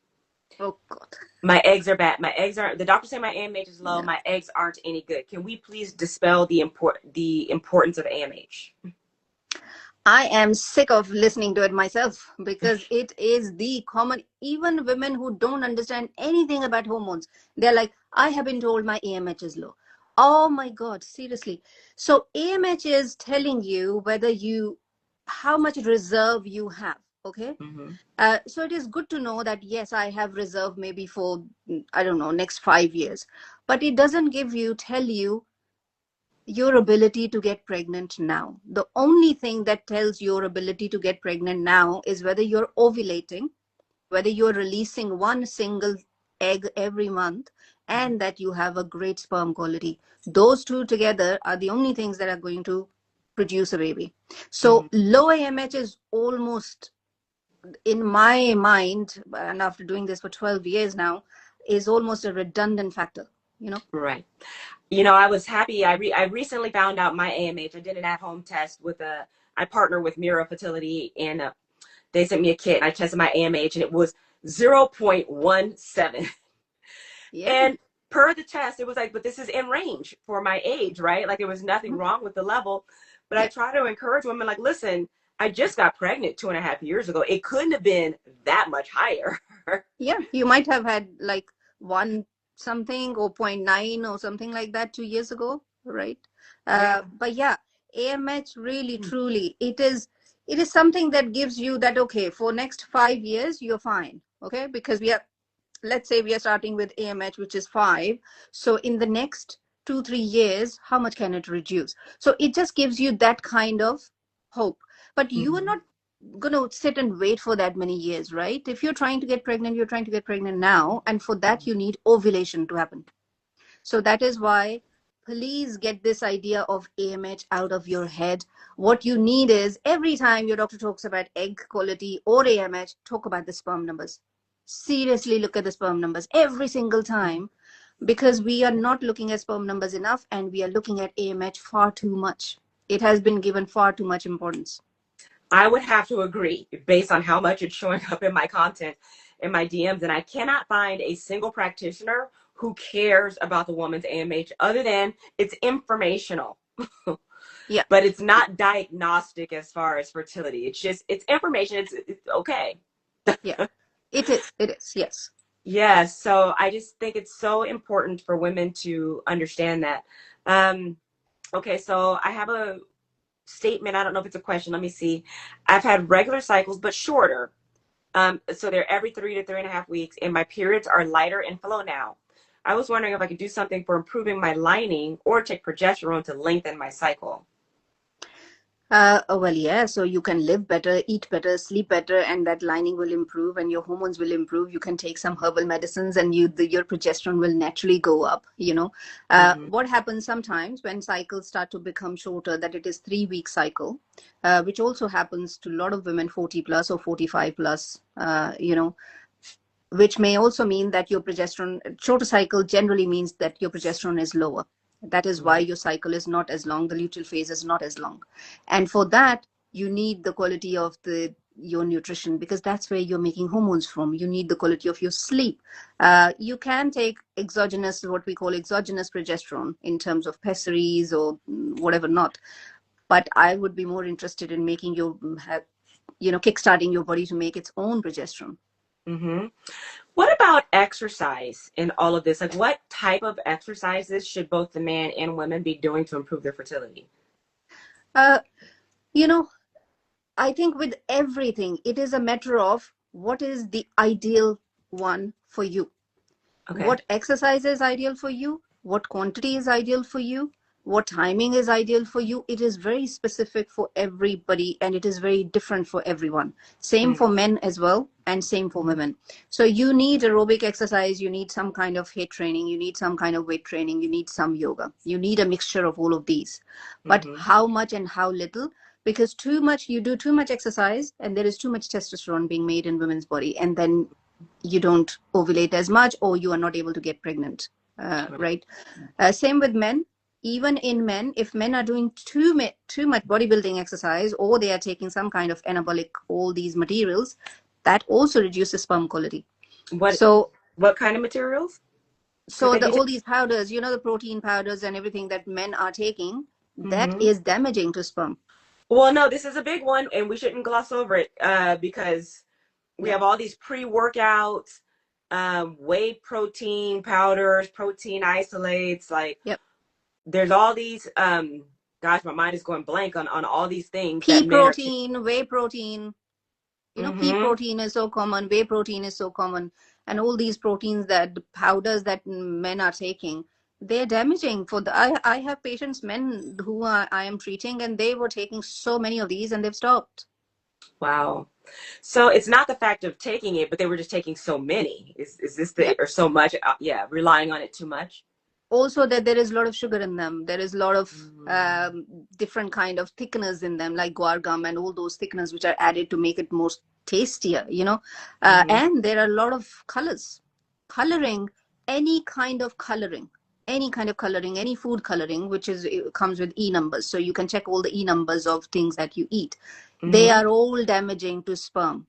Oh God. My eggs are bad. My eggs aren't, the doctor said my AMH is low. Yeah. My eggs aren't any good. Can we please dispel the importance of AMH? I am sick of listening to it myself because it is the common, even women who don't understand anything about hormones. They're like, I have been told my AMH is low. Oh my God, seriously. So AMH is telling you how much reserve you have. Okay. Hmm. So it is good to know that, yes, I have reserve maybe for, I don't know, next 5 years, but it doesn't tell you your ability to get pregnant now. The only thing that tells your ability to get pregnant now is whether you're ovulating, whether you're releasing one single egg every month, and that you have a great sperm quality. Those two together are the only things that are going to produce a baby. Hmm. So low AMH is almost, in my mind, and after doing this for 12 years now, is almost a redundant factor. Right. I was happy. I recently found out my AMH. I did an at-home test I partner with Mira Fertility, and they sent me a kit. And I tested my AMH, and it was 0.17. Yeah. And per the test, it was like, but this is in range for my age, right? Like there was nothing Mhm. wrong with the level. But I Yeah. try to encourage women, like, listen, I just got pregnant 2.5 years ago. It couldn't have been that much higher. Yeah, you might have had like one something or point 0.9 or something like that 2 years ago, right? Yeah. But yeah, AMH really truly it is something that gives you that, okay, for next 5 years you're fine, okay, because we are let's say we are starting with AMH, which is 5. So in the next 2-3 years, how much can it reduce? So it just gives you that kind of hope. But you are Mhm. not going to sit and wait for that many years, right? If you're trying to get pregnant, you're trying to get pregnant now. And for that, you need ovulation to happen. So that is why, please get this idea of AMH out of your head. What you need is, every time your doctor talks about egg quality or AMH, talk about the sperm numbers. Seriously, look at the sperm numbers every single time, because we are not looking at sperm numbers enough and we are looking at AMH far too much. It has been given far too much importance. I would have to agree based on how much it's showing up in my content, in my DMs, and I cannot find a single practitioner who cares about the woman's AMH other than it's informational. Yeah, But it's not diagnostic as far as fertility. It's just it's information. It's okay. yeah. It is. It is. Yes. Yeah, so I just think it's so important for women to understand that. Um, okay, so I have a statement. I don't know if it's a question. Let me see. I've had regular cycles, but shorter. So they're every 3 to 3.5 weeks, and my periods are lighter and flow now. I was wondering if I could do something for improving my lining or take progesterone to lengthen my cycle. Oh, well, yeah. So you can live better, eat better, sleep better, and that lining will improve, and your hormones will improve. You can take some herbal medicines, and your progesterone will naturally go up. Mm-hmm. What happens sometimes when cycles start to become shorter, that it is 3 week cycle, which also happens to a lot of women 40 plus or 45 plus. Which may also mean that your progesterone, shorter cycle generally means that your progesterone is lower. That is why your cycle is not as long, the luteal phase is not as long. And for that, you need the quality of your nutrition, because that's where you're making hormones from. You need the quality of your sleep. You can take exogenous, what we call exogenous progesterone, in terms of pessaries or whatever not. But I would be more interested in making kickstarting your body to make its own progesterone. Mm-hmm. What about exercise in all of this? Like, what type of exercises should both the man and women be doing to improve their fertility? Uh, you know, I think with everything, it is a matter of what is the ideal one for you. Okay. What exercise is ideal for you? What quantity is ideal for you? What timing is ideal for you? It is very specific for everybody, and it is very different for everyone. Same for men as well, and same for Mm-hmm. women. So you need aerobic exercise, you need some kind of HIIT training, you need some kind of weight training, you need some yoga. You need a mixture of all of these. But Mm-hmm. how much and how little? Because too much, you do too much exercise, and there is too much testosterone being made in women's body, and then you don't ovulate as much, or you are not able to get pregnant, right? Same with men. Even in men, if men are doing too much bodybuilding exercise, or they are taking some kind of anabolic, all these materials, that also reduces sperm quality. What So what kind of materials would so they the be all taking? these powders, the protein powders and everything that men are taking, that Mm-hmm. is damaging to sperm. Well, no, this is a big one, and we shouldn't gloss over it because we Yeah. have all these pre-workouts, whey protein powders, protein isolates. Like, Yep. there's all these. Gosh, my mind is going blank on all these things Pea that men are. protein, whey protein. Pea Mm-hmm. protein is so common, whey protein is so common, and all these proteins, that the powders that men are taking, they're damaging for the. I have patients, men who I am treating, and they were taking so many of these and they've stopped. Wow. So it's not the fact of taking it, but they were just taking so many. Is this the Yep. or so much? Yeah, relying on it too much. Also, that there is a lot of sugar in them. There is a lot of Mm-hmm. different kind of thickeners in them, like guar gum and all those thickeners which are added to make it more tastier. And there are a lot of colors, coloring, any kind of coloring, any food coloring, which is it comes with E numbers. So you can check all the E numbers of things that you eat. They Mm-hmm. are all damaging to sperm,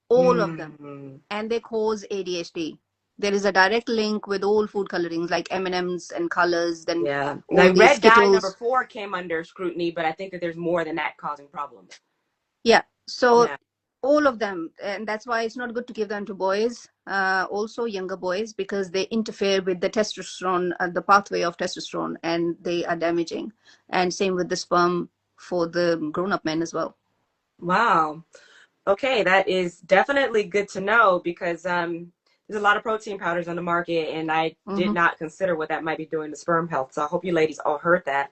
all of them, Mm-hmm. and they cause ADHD. There is a direct link with all food colorings like M&Ms and colors, then Yeah. all Like these red dye number Skittles. 4 came under scrutiny, but I think that there's more than that causing problems. Yeah. So Yeah. all of them, and that's why it's not good to give them to boys, also younger boys, because they interfere with the testosterone, the pathway of testosterone, and they are damaging. And same with the sperm for the grown-up men as well. Wow. Okay, that is definitely good to know because there's a lot of protein powders on the market, and I did Mm-hmm. not consider what that might be doing to sperm health. So I hope you ladies all heard that.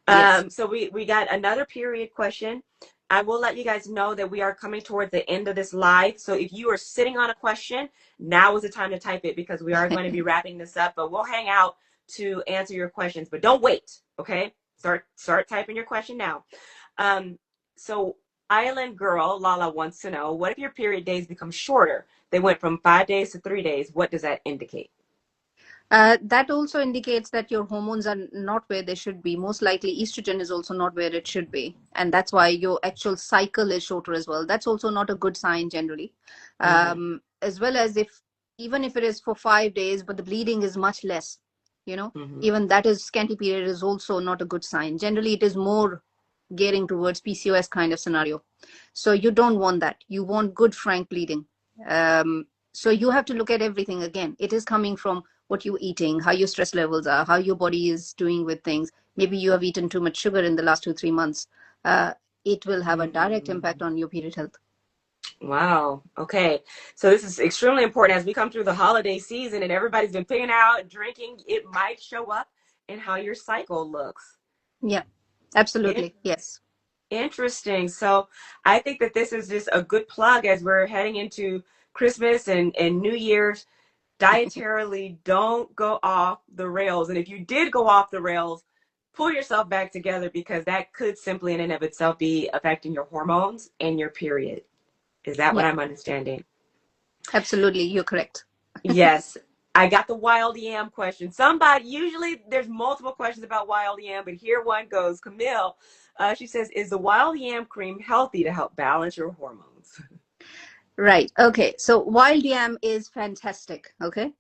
Yes. So we got another period question. I will let you guys know that we are coming toward the end of this live. So if you are sitting on a question, now is the time to type it, because we are going to be wrapping this up, but we'll hang out to answer your questions. But don't wait, okay? Start typing your question now. So Island Girl Lala wants to know, what if your period days become shorter? They went from 5 days to 3 days. What does that indicate? That also indicates that your hormones are not where they should be. Most likely, estrogen is also not where it should be. And that's why your actual cycle is shorter as well. That's also not a good sign generally. Mm-hmm. As well as if, even if it is for 5 days, but the bleeding is much less, Mm-hmm. even that is scanty period is also not a good sign. Generally, it is more gearing towards PCOS kind of scenario. So you don't want that. You want good, frank bleeding. So you have to look at everything again. It is coming from what you're eating, how your stress levels are, how your body is doing with things. Maybe you have eaten too much sugar in the last 2, 3 months. It will have a direct impact Mm-hmm. on your period health. Wow. Okay. So this is extremely important as we come through the holiday season and everybody's been picking out and drinking. It might show up in how your cycle looks. Yeah, In- absolutely. Yes. Interesting. So I think that this is just a good plug as we're heading into Christmas and New Year's. Dietarily, don't go off the rails. And if you did go off the rails, pull yourself back together, because that could simply in and of itself be affecting your hormones and your period. Is that what Yeah, I'm understanding? absolutely. You're correct. Yes. I got the wild yam question. Somebody, usually there's multiple questions about wild yam, but here one goes. Camille, she says, is the wild yam cream healthy to help balance your hormones? Right. Okay. So wild yam is fantastic. Okay.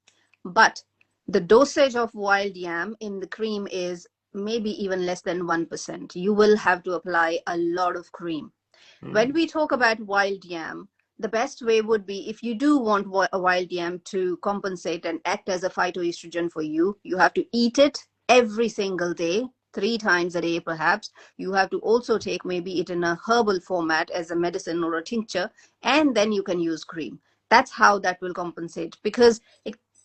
But the dosage of wild yam in the cream is maybe even less than 1%. You will have to apply a lot of cream. When Mm, we talk about wild yam, the best way would be, if you do want a wild yam to compensate and act as a phytoestrogen for you, you have to eat it every single day, 3 times a day perhaps. You have to also take maybe it in a herbal format as a medicine or a tincture, and then you can use cream. That's how that will compensate, because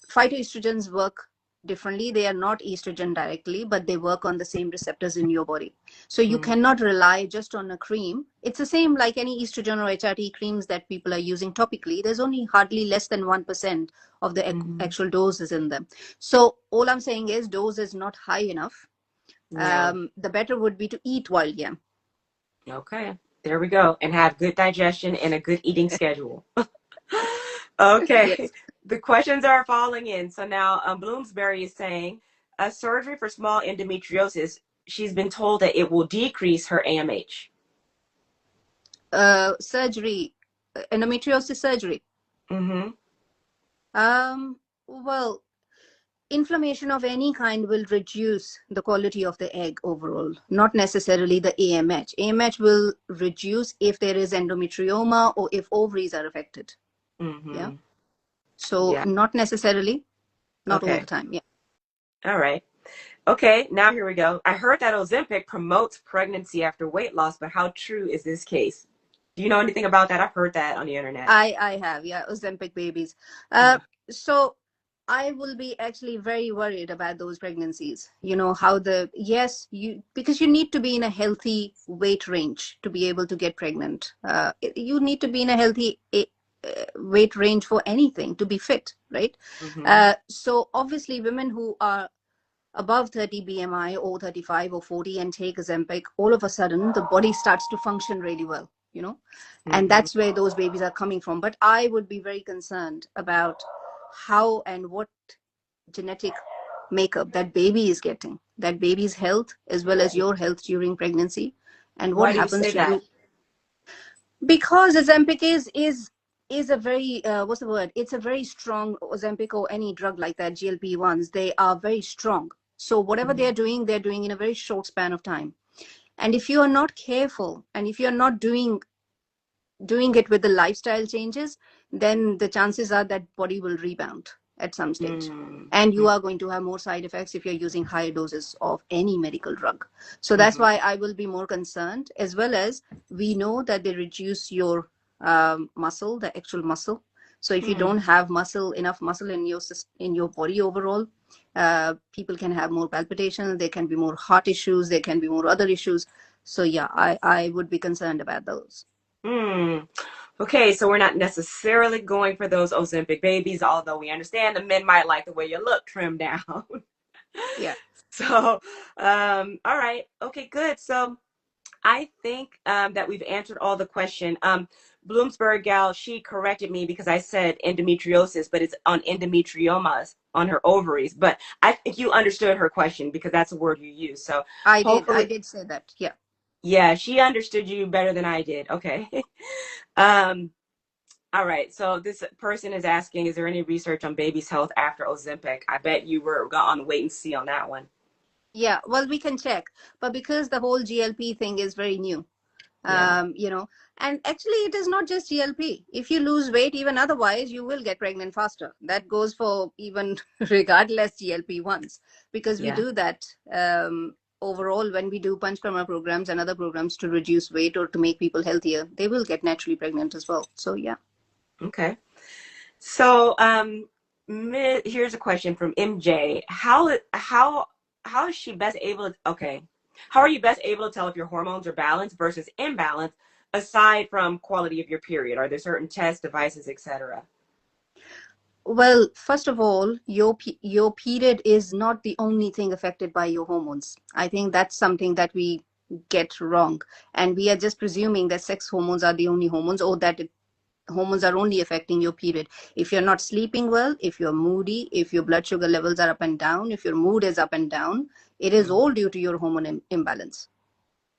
phytoestrogens work differently. They are not estrogen directly, but they work on the same receptors in your body. So you mm, cannot rely just on a cream. It's the same like any estrogen or HRT creams that people are using topically. There's only hardly less than 1% of the mm-hmm. actual doses in them. So all I'm saying is dose is not high enough. Yeah. The better would be to eat wild yam. Okay. There we go. And have good digestion and a good eating schedule. Okay. Yes. The questions are falling in. So now Bloomsbury is saying a surgery for small endometriosis. She's been told that it will decrease her AMH. Surgery, endometriosis surgery. Mm-hmm. Well, inflammation of any kind will reduce the quality of the egg overall, not necessarily the AMH. AMH will reduce if there is endometrioma or if ovaries are affected. Yeah. Mm-hmm. So Yeah. not necessarily, not all the Okay. time. Yeah. All right. Okay. Now here we go. I heard that Ozempic promotes pregnancy after weight loss, but how true is this case? Do you know anything about that? I've heard that on the internet. I have, yeah, Ozempic babies. Mm, So I will be actually very worried about those pregnancies. How yes, because you need to be in a healthy weight range to be able to get pregnant. You need to be in a healthy weight range for anything to be fit, right? mm-hmm. So obviously women who are above 30 BMI or 35 or 40 and take Ozempic, all of a sudden the body starts to function really well, and Mm-hmm. that's where those babies are coming from. But I would be very concerned about how and what genetic makeup that baby is getting, that baby's health as well as your health during pregnancy, and what Why do you happens say to that? you. Because Ozempic is a very what's the word? It's a very strong Ozempic or any drug like that. GLP-1s, they are very strong. So whatever Mm-hmm. they're doing in a very short span of time. And if you are not careful, and if you're not doing it with the lifestyle changes, then the chances are that body will rebound at some stage. And you are going to have more side effects if you're using higher doses of any medical drug. So that's Mm-hmm. why I will be more concerned, as well as we know that they reduce your muscle, the actual muscle. So if you don't Hmm. have enough muscle in in your body overall, people can have more palpitations. There can be more heart issues. There can be more other issues. So yeah, I would be concerned about those. Hmm. Okay, so we're not necessarily going for those Ozempic babies, although we understand the men might like the way you look trimmed down. Yeah, So, all right. Okay, good. So I think that we've answered all the question. Bloomsburg gal, she corrected me because I said endometriosis, but it's on endometriomas on her ovaries. But I think you understood her question because that's a word you use. So I did. I hopefully, did say that. Yeah. yeah, she understood you better than I did. Okay. um, all right. So this person is asking, is there any research on baby's health after Ozempic? I bet you were on wait and see on that one. Yeah. Well, we can check, but because the whole GLP thing is very new, Yeah. you know, and actually it is not just GLP. If you lose weight, even otherwise, you will get pregnant faster. That goes for even regardless GLP ones, because we Yeah. do that overall when we do Panchkarma programs and other programs to reduce weight or to make people healthier. They will get naturally pregnant as well. So yeah. Okay. So, here's a question from MJ. How is she best able to, okay. How are you best able to tell if your hormones are balanced versus imbalanced aside from quality of your period? Are there certain tests, devices, etc.? Well, first of all, your period is not the only thing affected by your hormones. I think that's something that we get wrong, and we are just presuming that sex hormones are the only hormones, or that hormones are only affecting your period. If you're not sleeping well, if you're moody, if your blood sugar levels are up and down, if your mood is up and down, it is all due to your hormone imbalance.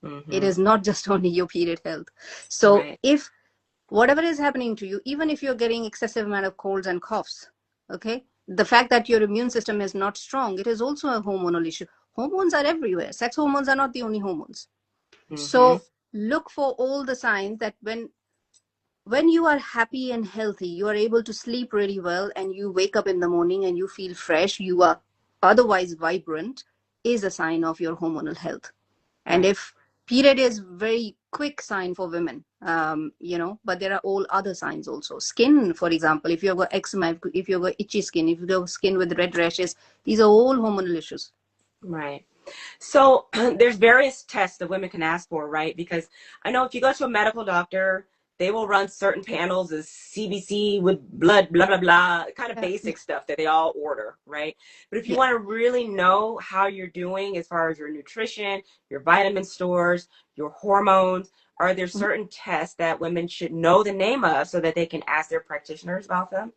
It Mm-hmm. is not just only your period health. So Right. if whatever is happening to you, even if you're getting excessive amount of colds and coughs, okay, the fact that your immune system is not strong, it is also a hormonal issue. Hormones are everywhere. Sex hormones are not the only hormones. Mm-hmm. So look for all the signs that when you are happy and healthy, you are able to sleep really well, and you wake up in the morning and you feel fresh, you are otherwise vibrant, is a sign of your hormonal health. And Right. if period is very quick sign for women, but there are all other signs also. Skin, for example, if you've got eczema, if you've got itchy skin, if you've got skin with red rashes, these are all hormonal issues. Right. So there's various tests that women can ask for, right? Because I know if you go to a medical doctor, they will run certain panels as CBC with blood, blah, blah, blah, kind of Yeah, basic stuff that they all order, right? But if you yeah. want to really know how you're doing as far as your nutrition, your vitamin stores, your hormones, are there Mhm. certain tests that women should know the name of so that they can ask their practitioners about them?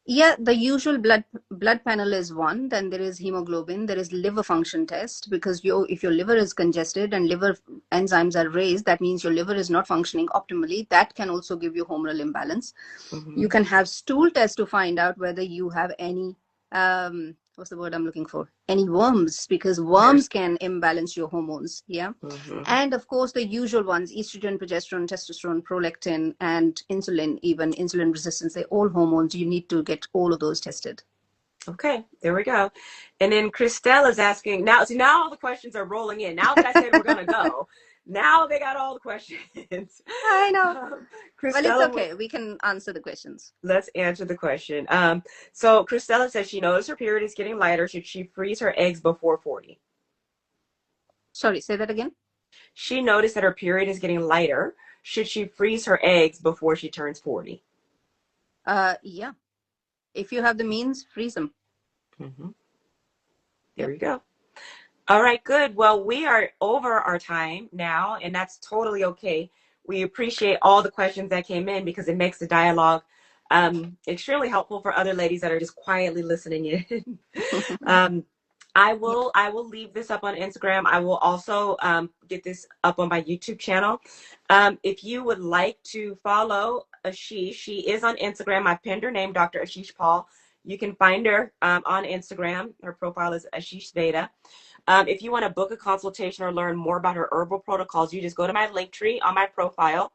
Yeah, the usual blood panel is one. Then there is hemoglobin. There is liver function test, because if your liver is congested and liver enzymes are raised, that means your liver is not functioning optimally. That can also give you hormonal imbalance. Mm-hmm. You can have stool tests to find out whether you have any what's the word I'm looking for, any worms, because worms can imbalance your hormones. Yeah. Mm-hmm. And of course the usual ones, estrogen, progesterone, testosterone, prolactin, and insulin, even insulin resistance, they're all hormones. You need to get all of those tested. Okay, there we go. And then Christelle is asking now. See, now all the questions are rolling in. Now that I said we're gonna go, now they got all the questions. I know. Um, Well, it's Christella, okay, we can answer the questions. let's answer the question. So Christella says she knows her period is getting lighter. Should she freeze her eggs before 40? Sorry, say that again. She noticed that her period is getting lighter. Should she freeze her eggs before she turns 40? Yeah, if you have the means, freeze them. Mm-hmm. There Yep. you go. All right, good. Well, we are over our time now, and that's totally okay. We appreciate all the questions that came in because it makes the dialogue extremely helpful for other ladies that are just quietly listening in. um, Yeah. I will leave this up on Instagram. I will also get this up on my YouTube channel. If you would like to follow Ashish, she is on Instagram. I pinned her name, Dr. Ashish Paul. You can find her on Instagram. Her profile is Ashish Veda. If you want to book a consultation or learn more about her herbal protocols, you just go to my link tree on my profile,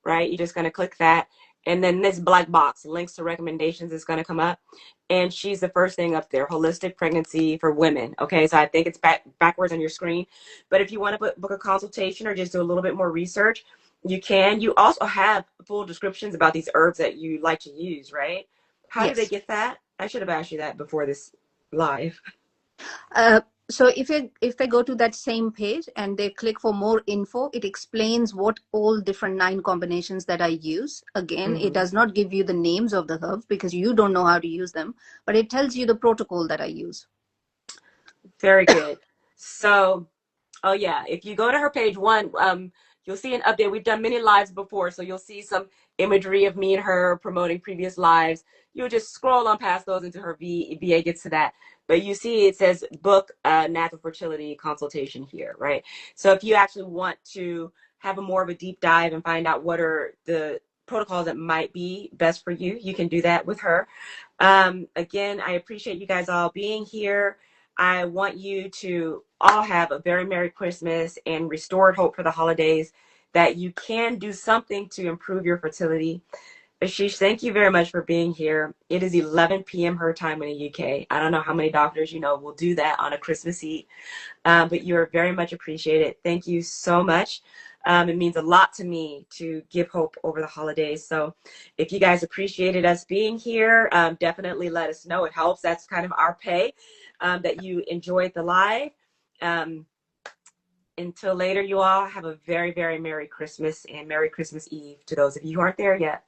right? You're just going to click that. And then this black box, links to recommendations, is going to come up. And she's the first thing up there, holistic pregnancy for women. Okay, so I think it's backwards on your screen. But if you want to book a consultation or just do a little bit more research, You can. You also have full descriptions about these herbs that you like to use, right? How do they Yes. get that? I should have asked you that before this live. Uh, so if they go to that same page and they click for more info, it explains what all different 9 combinations that I use. Again, it Hmm. does not give you the names of the herbs because you don't know how to use them, but it tells you the protocol that I use. Very good. So, oh yeah, if you go to her page one, you'll see an update. We've done many lives before, so you'll see some imagery of me and her promoting previous lives. You'll just scroll on past those until her VA gets to that. But you see it says book natural fertility consultation here, right? So if you actually want to have a more of a deep dive and find out what are the protocols that might be best for you, you can do that with her. Again, I appreciate you guys all being here. I want you to all have a very Merry Christmas and restored hope for the holidays, that you can do something to improve your fertility. Ashish, thank you very much for being here. It is 11 p.m. her time in the UK. I don't know how many doctors you know will do that on a Christmas Eve, but you are very much appreciated. Thank you so much. It means a lot to me to give hope over the holidays. So if you guys appreciated us being here, definitely let us know. It helps. That's kind of our pay, that you enjoyed the live. Um, until later, you all have a very, very Merry Christmas and Merry Christmas Eve to those of you who aren't there yet.